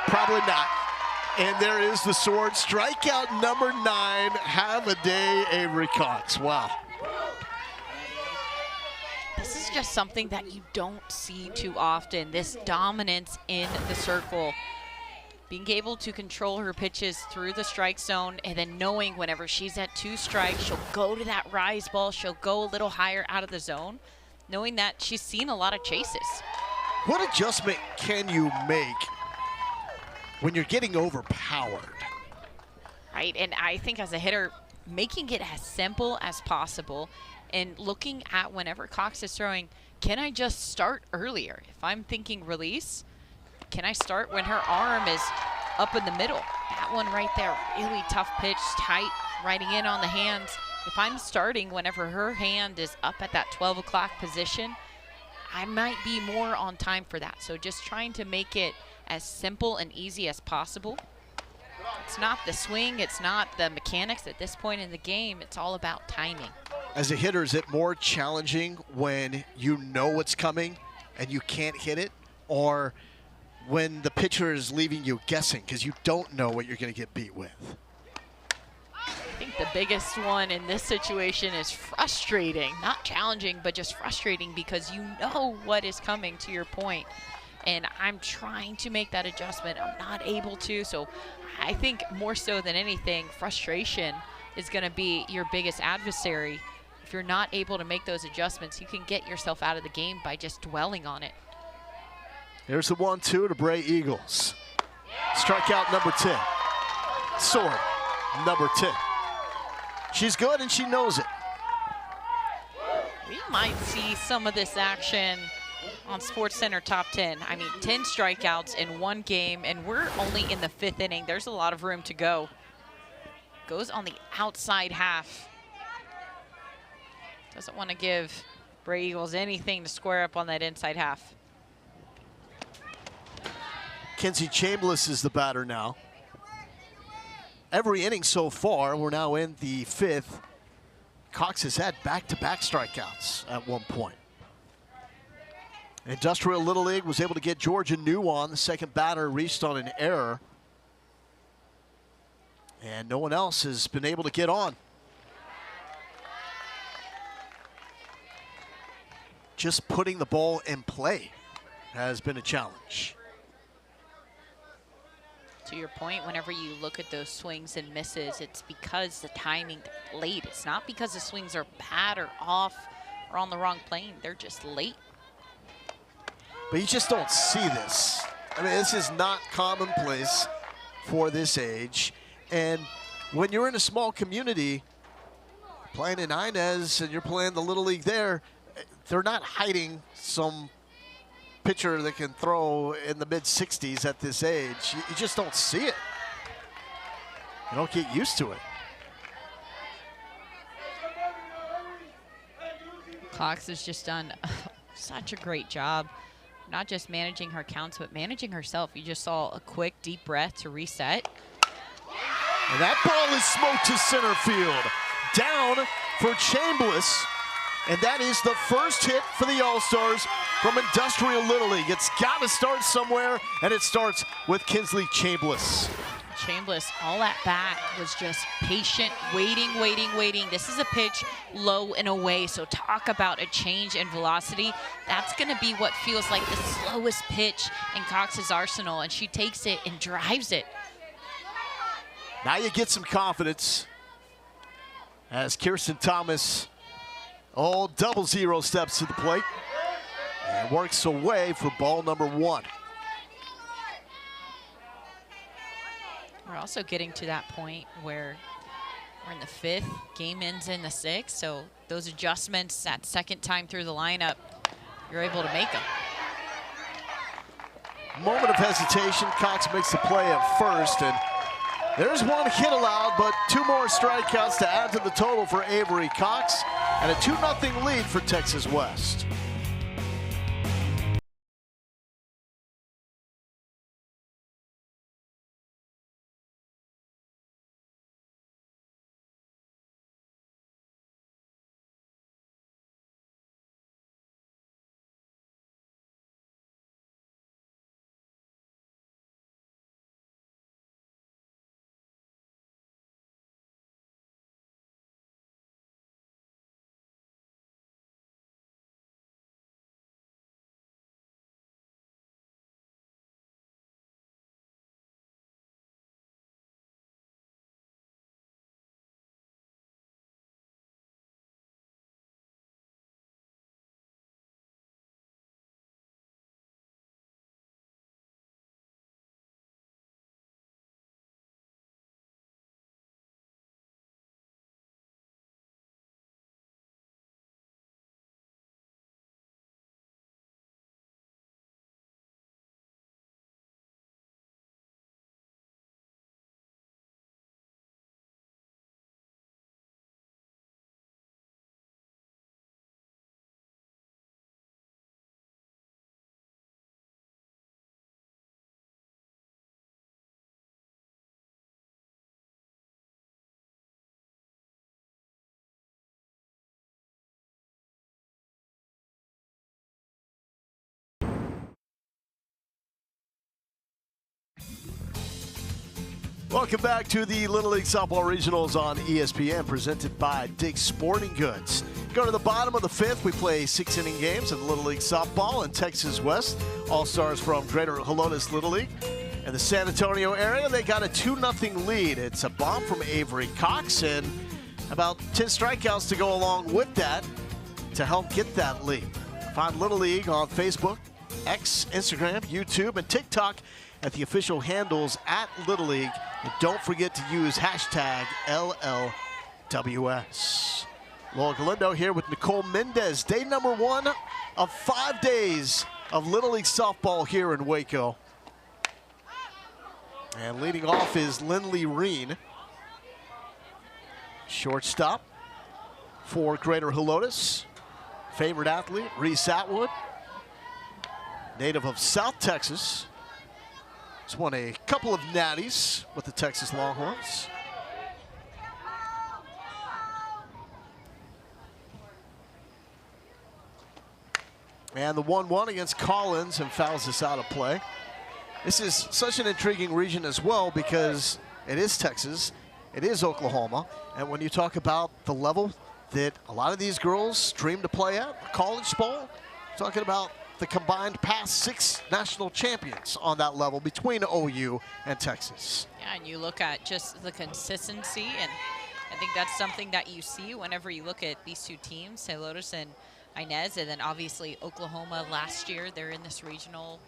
Probably not. And there is the sword. Strikeout number 9. Have a day, Avery Cox. Wow. This is just something that you don't see too often, this dominance in the circle. Being able to control her pitches through the strike zone and then knowing whenever she's at 2 strikes, she'll go to that rise ball, she'll go a little higher out of the zone, knowing that she's seen a lot of chases. What adjustment can you make when you're getting overpowered? Right, and I think as a hitter, making it as simple as possible and looking at whenever Cox is throwing, can I just start earlier? If I'm thinking release, can I start when her arm is up in the middle? That one right there, really tough pitch, tight, riding in on the hands. If I'm starting whenever her hand is up at that 12 o'clock position, I might be more on time for that. So just trying to make it as simple and easy as possible. It's not the swing, it's not the mechanics at this point in the game, it's all about timing. As a hitter, is it more challenging when you know what's coming and you can't hit it, or when the pitcher is leaving you guessing because you don't know what you're going to get beat with? I think the biggest one in this situation is frustrating. Not challenging, but just frustrating because you know what is coming, to your point. And I'm trying to make that adjustment. I'm not able to. So I think more so than anything, frustration is going to be your biggest adversary. If you're not able to make those adjustments, you can get yourself out of the game by just dwelling on it. Here's the 1-2 to Bray Eagles. Strikeout number 10. Sword number 10. She's good and she knows it. We might see some of this action on SportsCenter Top 10. I mean, 10 strikeouts in one game, and we're only in the 5th inning. There's a lot of room to go. Goes on the outside half. Doesn't want to give Bray Eagles anything to square up on that inside half. Kenzie Chambliss is the batter now. Every inning so far, we're now in the 5th. Cox has had back-to-back strikeouts at one point. Industrial Little League was able to get Georgia New on. The second batter reached on an error. And no one else has been able to get on. Just putting the ball in play has been a challenge. To your point, whenever you look at those swings and misses, it's because the timing late. It's not because the swings are bad or off or on the wrong plane. They're just late. But you just don't see this. I mean, this is not commonplace for this age. And when you're in a small community, playing in Inez and you're playing the Little League there, they're not hiding some pitcher that can throw in the mid-60s at this age. You just don't see it. You don't get used to it. Cox has just done such a great job, not just managing her counts, but managing herself. You just saw a quick, deep breath to reset. And that ball is smoked to center field. Down for Chambliss. And that is the first hit for the All-Stars from Industrial Little League. It's got to start somewhere, and it starts with Kinsley Chambliss. Chambliss, all at bat, was just patient, waiting. This is a pitch low and away, so talk about a change in velocity. That's going to be what feels like the slowest pitch in Cox's arsenal, and she takes it and drives it. Now you get some confidence as Kirsten Thomas, double zero steps to the plate and works away for ball number 1. We're also getting to that point where we're in the 5th, game ends in the 6th, so those adjustments that second time through the lineup, you're able to make them. Moment of hesitation, Cox makes the play at first, and there's one hit allowed, but 2 more strikeouts to add to the total for Avery Cox, and a 2-0 lead for Texas West. Welcome back to the Little League Softball Regionals on ESPN, presented by Dick's Sporting Goods. Go to the bottom of the fifth. We play 6-inning games in Little League Softball in Texas West. All-stars from Greater Helotes Little League. In the San Antonio area, they got a 2-0 lead. It's a bomb from Avery Cox and about 10 strikeouts to go along with that to help get that lead. Find Little League on Facebook, X, Instagram, YouTube, and TikTok at the official handles at Little League. And don't forget to use hashtag LLWS. Laura Galindo here with Nicole Mendez. Day number 1 of 5 days of Little League softball here in Waco. And leading off is Lindley Reen, shortstop for Greater Helotes. Favorite athlete, Reese Atwood, native of South Texas. He's won a couple of natties with the Texas Longhorns. And the 1-1 against Collins, and fouls this out of play. This is such an intriguing region as well because it is Texas, it is Oklahoma, and when you talk about the level that a lot of these girls dream to play at, the College Bowl, talking about the combined past 6 national champions on that level between OU and Texas. Yeah, and you look at just the consistency, and I think that's something that you see whenever you look at these two teams, Helotes and Inez, and then obviously Oklahoma last year. They're in this regional.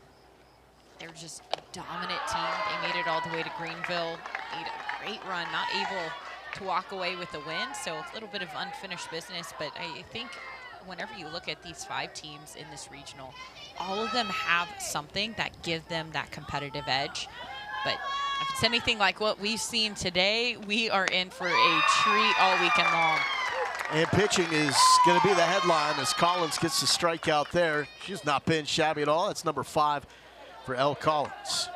They're just a dominant team. They made it all the way to Greenville, made a great run, not able to walk away with the win, so a little bit of unfinished business. But I think whenever you look at these 5 teams in this regional, all of them have something that gives them that competitive edge. But if it's anything like what we've seen today, we are in for a treat all weekend long. And pitching is going to be the headline as Collins gets the strikeout there. She's not been shabby at all. That's number 5 for Elle Collins.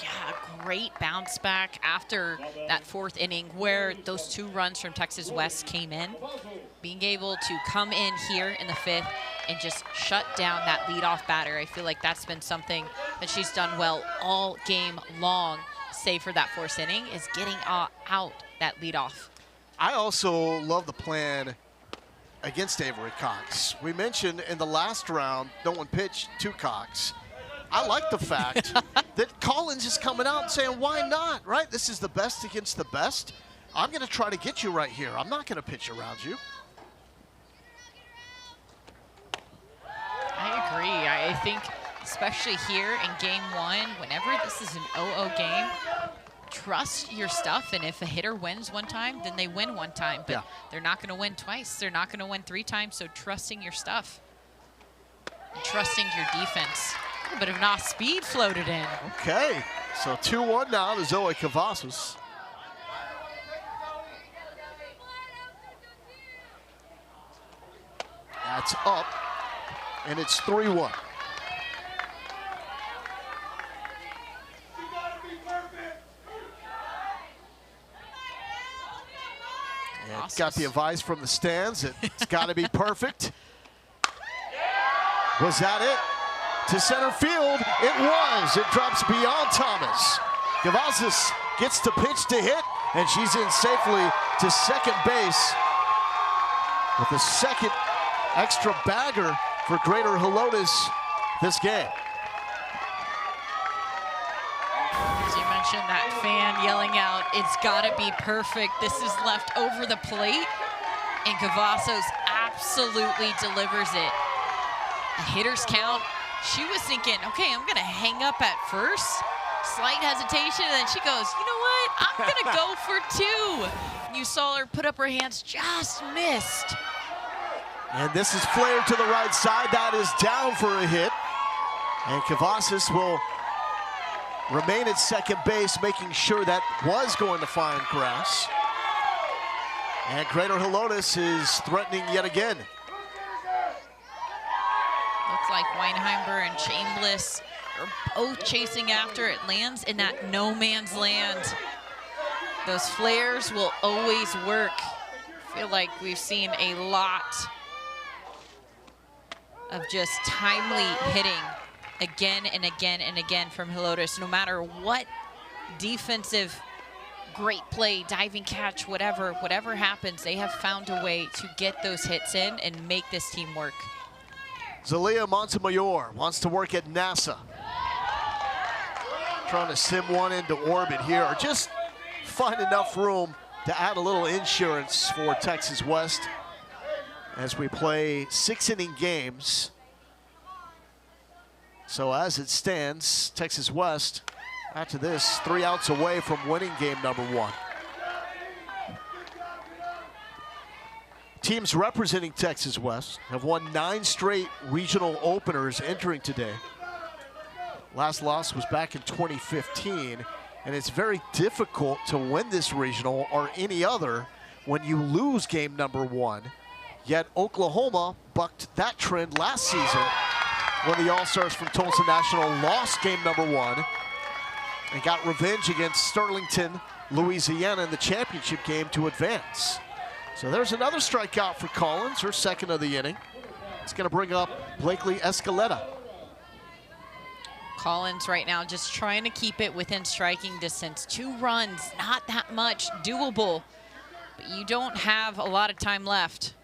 Yeah, great bounce back after that 4th inning where those 2 runs from Texas West came in. Being able to come in here in the 5th and just shut down that leadoff batter. I feel like that's been something that she's done well all game long, save for that 4th inning, is getting out that leadoff. I also love the plan against Avery Cox. We mentioned in the last round, no one pitched to Cox. I like the fact that Collins is coming out and saying, why not, right? This is the best against the best. I'm going to try to get you right here. I'm not going to pitch around you. I agree. I think especially here in game 1, whenever this is an 0-0 game, trust your stuff, and if a hitter wins one time, then they win one time. But they're not going to win twice. They're not going to win 3 times, so trusting your stuff and trusting your defense. A little bit of off speed floated in. Okay, so 2-1 now to Zoe Cavazos. That's up, and it's 3-1. Yeah, got the advice from the stands. It's got to be perfect. Was that it? To center field, it was. It drops beyond Thomas. Cavazos gets the pitch to hit, and she's in safely to second base with the 2nd extra bagger for Greater Helotes this game. As you mentioned, that fan yelling out, it's gotta be perfect. This is left over the plate, and Cavazos absolutely delivers it. A hitter's count. She was thinking, okay, I'm gonna hang up at first. Slight hesitation, and then she goes, you know what? I'm gonna go for 2. You saw her put up her hands, just missed. And this is flared to the right side. That is down for a hit. And Cavazos will remain at second base, making sure that was going to find grass. And Greater Helotes is threatening yet again. Looks like Weinheimer and Chambliss are both chasing after it. Lands in that no man's land. Those flares will always work. I feel like we've seen a lot of just timely hitting again and again and again from Helotes. No matter what defensive great play, diving catch, whatever happens, they have found a way to get those hits in and make this team work. Zalia Montemayor wants to work at NASA. Trying to sim one into orbit here, or just find enough room to add a little insurance for Texas West as we play 6-inning games. So as it stands, Texas West, after this, 3 outs away from winning game number 1. Teams representing Texas West have won 9 straight regional openers entering today. Last loss was back in 2015, and it's very difficult to win this regional or any other when you lose game number 1. Yet Oklahoma bucked that trend last season when the All-Stars from Tulsa National lost game number 1 and got revenge against Sterlington, Louisiana in the championship game to advance. So there's another strikeout for Collins, her second of the inning. It's going to bring up Blakely Escaleta. Collins right now just trying to keep it within striking distance. 2 runs, not that much, doable, but you don't have a lot of time left.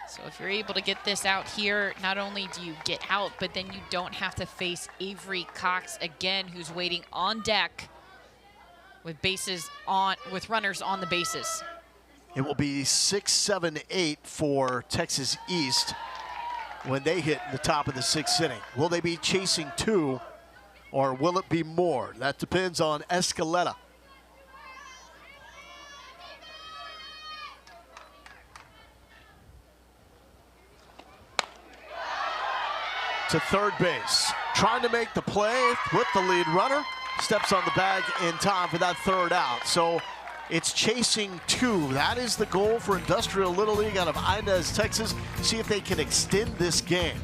So if you're able to get this out here, not only do you get out, but then you don't have to face Avery Cox again, who's waiting on deck with runners on the bases. It will be 6, 7, 8 for Texas East when they hit the top of the 6th inning. Will they be chasing 2, or will it be more? That depends on Escaleta. To third base, trying to make the play with the lead runner, steps on the bag in time for that 3rd out. So it's chasing 2. That is the goal for Industrial Little League out of Inez, Texas. See if they can extend this game.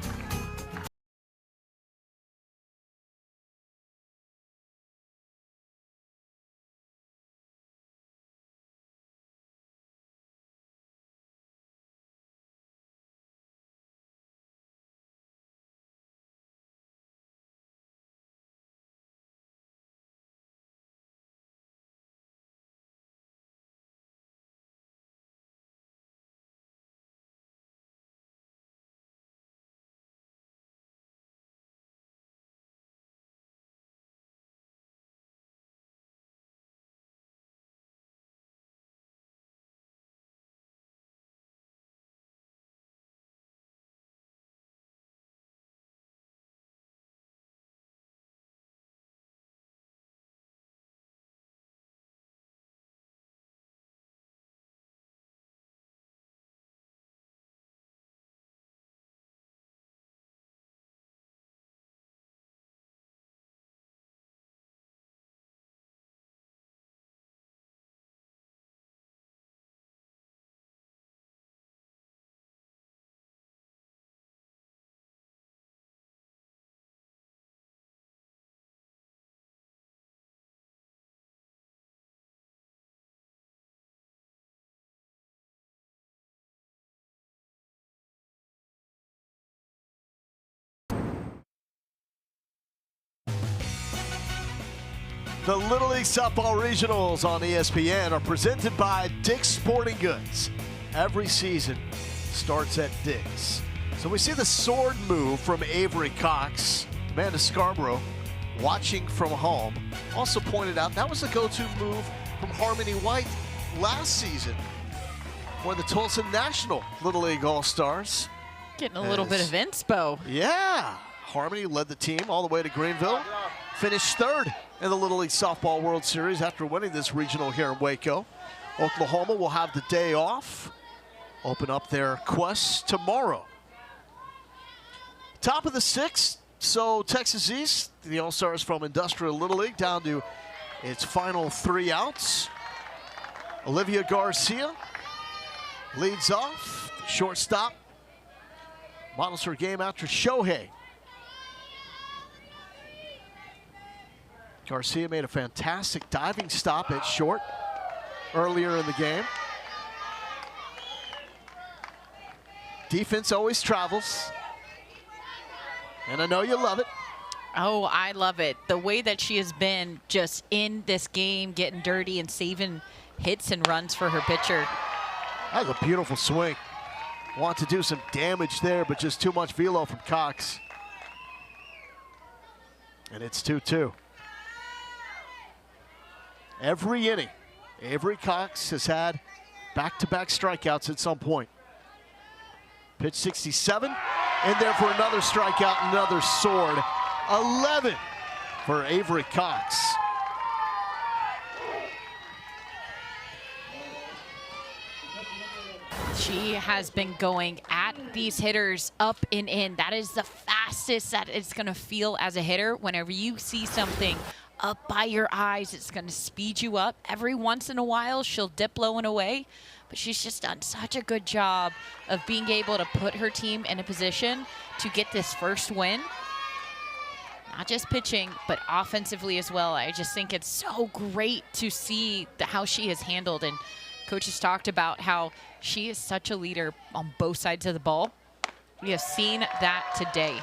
The Little League Softball Regionals on ESPN are presented by Dick's Sporting Goods. Every season starts at Dick's. So we see the sword move from Avery Cox. Amanda Scarborough, watching from home, also pointed out that was the go-to move from Harmony White last season for the Tulsa National Little League All-Stars. Getting a little bit of inspo. Yeah. Harmony led the team all the way to Greenville. Finished 3rd in the Little League Softball World Series after winning this regional here in Waco. Oklahoma will have the day off. Open up their quest tomorrow. Top of the 6th, so Texas East, the All-Stars from Industrial Little League, down to its final 3 outs. Olivia Garcia leads off, shortstop. Models her game after Shohei. Garcia made a fantastic diving stop at short earlier in the game. Defense always travels, and I know you love it. Oh, I love it. The way that she has been just in this game, getting dirty and saving hits and runs for her pitcher. That was a beautiful swing. Want to do some damage there, but just too much velo from Cox. And it's 2-2. Every inning, Avery Cox has had back-to-back strikeouts at some point. Pitch 67, and there for another strikeout, another sword. 11 for Avery Cox. She has been going at these hitters up and in. That is the fastest that it's going to feel as a hitter. Whenever you see something up by your eyes, it's going to speed you up. Every once in a while, she'll dip low and away, but she's just done such a good job of being able to put her team in a position to get this first win. Not just pitching, but offensively as well. I just think it's so great to see how she has handled, and Coach has talked about how she is such a leader on both sides of the ball. We have seen that today.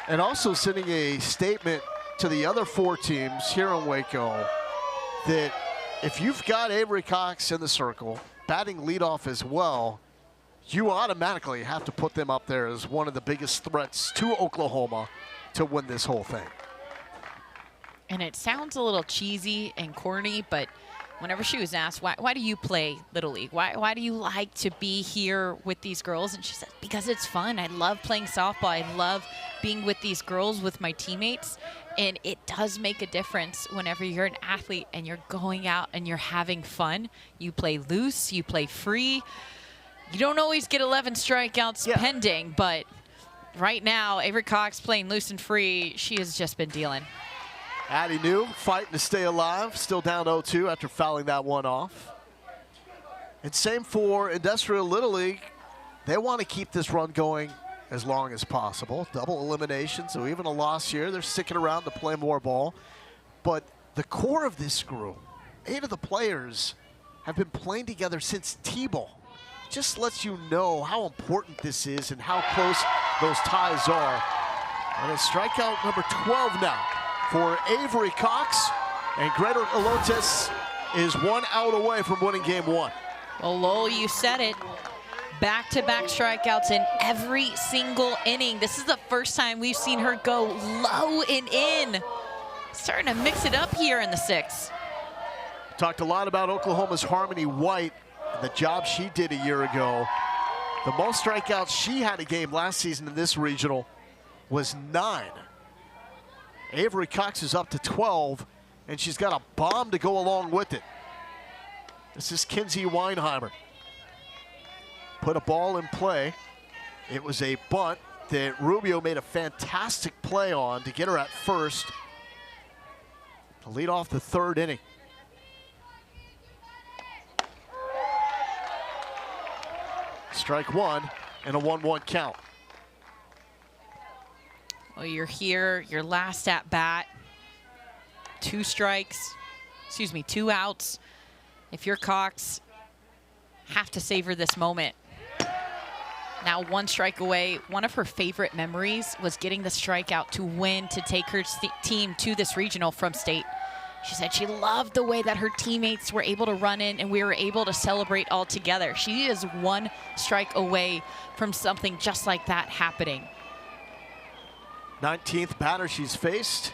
And also sending a statement to the other 4 teams here in Waco that if you've got Avery Cox in the circle, batting leadoff as well, you automatically have to put them up there as one of the biggest threats to Oklahoma to win this whole thing. And it sounds a little cheesy and corny, but whenever she was asked, why do you play Little League? Why do you like to be here with these girls? And she said, because it's fun. I love playing softball. I love being with these girls, with my teammates. And it does make a difference whenever you're an athlete and you're going out and you're having fun. You play loose, you play free. You don't always get 11 strikeouts pending, but right now, Avery Cox playing loose and free, she has just been dealing. Addie New fighting to stay alive, still down 0-2 after fouling that one off. And same for Industrial Little League. They want to keep this run going as long as possible. Double elimination, so even a loss here, they're sticking around to play more ball. But the core of this group, 8 of the players have been playing together since T-ball. Just lets you know how important this is and how close those ties are. And a strikeout number 12 now for Avery Cox, and Greater Helotes is 1 out away from winning game 1. Well, Lowell, you said it. Back-to-back strikeouts in every single inning. This is the first time we've seen her go low and in. Starting to mix it up here in the 6th. Talked a lot about Oklahoma's Harmony White and the job she did a year ago. The most strikeouts she had a game last season in this regional was 9. Avery Cox is up to 12, and she's got a bomb to go along with it. This is Kinsey Weinheimer. Put a ball in play. It was a bunt that Rubio made a fantastic play on to get her at first to lead off the 3rd inning. Strike 1 and a 1-1 count. Well, you're here, your last at bat, 2 outs. If you're Cox, have to savor this moment. Now 1 strike away. One of her favorite memories was getting the strikeout to win, to take her team to this regional from state. She said she loved the way that her teammates were able to run in and we were able to celebrate all together. She is 1 strike away from something just like that happening. 19th batter she's faced,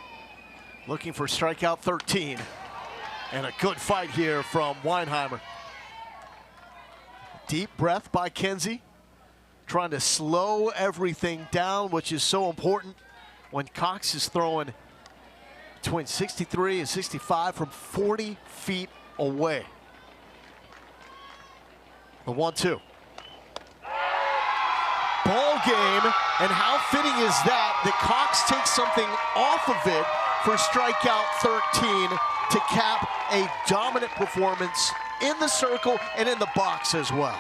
looking for strikeout 13. And a good fight here from Weinheimer. Deep breath by Kinsey, trying to slow everything down, which is so important when Cox is throwing between 63 and 65 from 40 feet away. The 1-2. Ball game, and how fitting is that Cox takes something off of it for strikeout 13 to cap a dominant performance in the circle and in the box as well.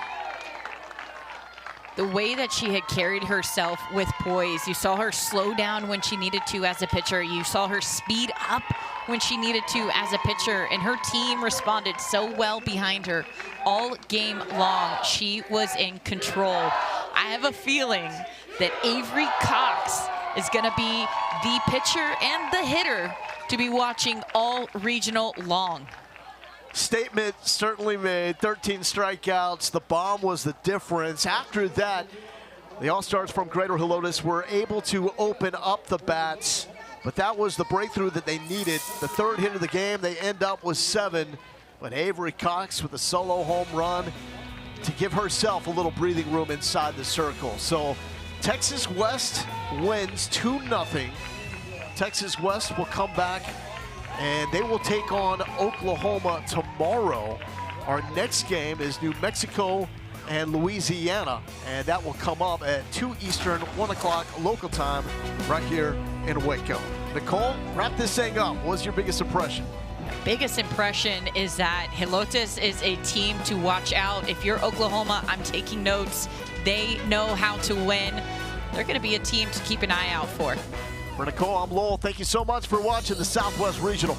The way that she had carried herself with poise, you saw her slow down when she needed to as a pitcher. You saw her speed up when she needed to as a pitcher, and her team responded so well behind her all game long. She was in control. I have a feeling that Avery Cox is going to be the pitcher and the hitter to be watching all regional long. Statement certainly made. 13 strikeouts. The bomb was the difference. After that, the All-Stars from Greater Helotes were able to open up the bats, but that was the breakthrough that they needed. The third hit of the game, they end up with 7, but Avery Cox with a solo home run to give herself a little breathing room inside the circle. So Texas West wins 2-0. Texas West will come back and they will take on Oklahoma tomorrow. Our next game is New Mexico and Louisiana, and that will come up at 2 Eastern, 1 o'clock local time right here in Waco. Nicole, wrap this thing up. What was your biggest impression? Biggest impression is that Helotes is a team to watch out. If you're Oklahoma, I'm taking notes. They know how to win. They're going to be a team to keep an eye out for. For Nicole, I'm Lowell. Thank you so much for watching the Southwest Regional.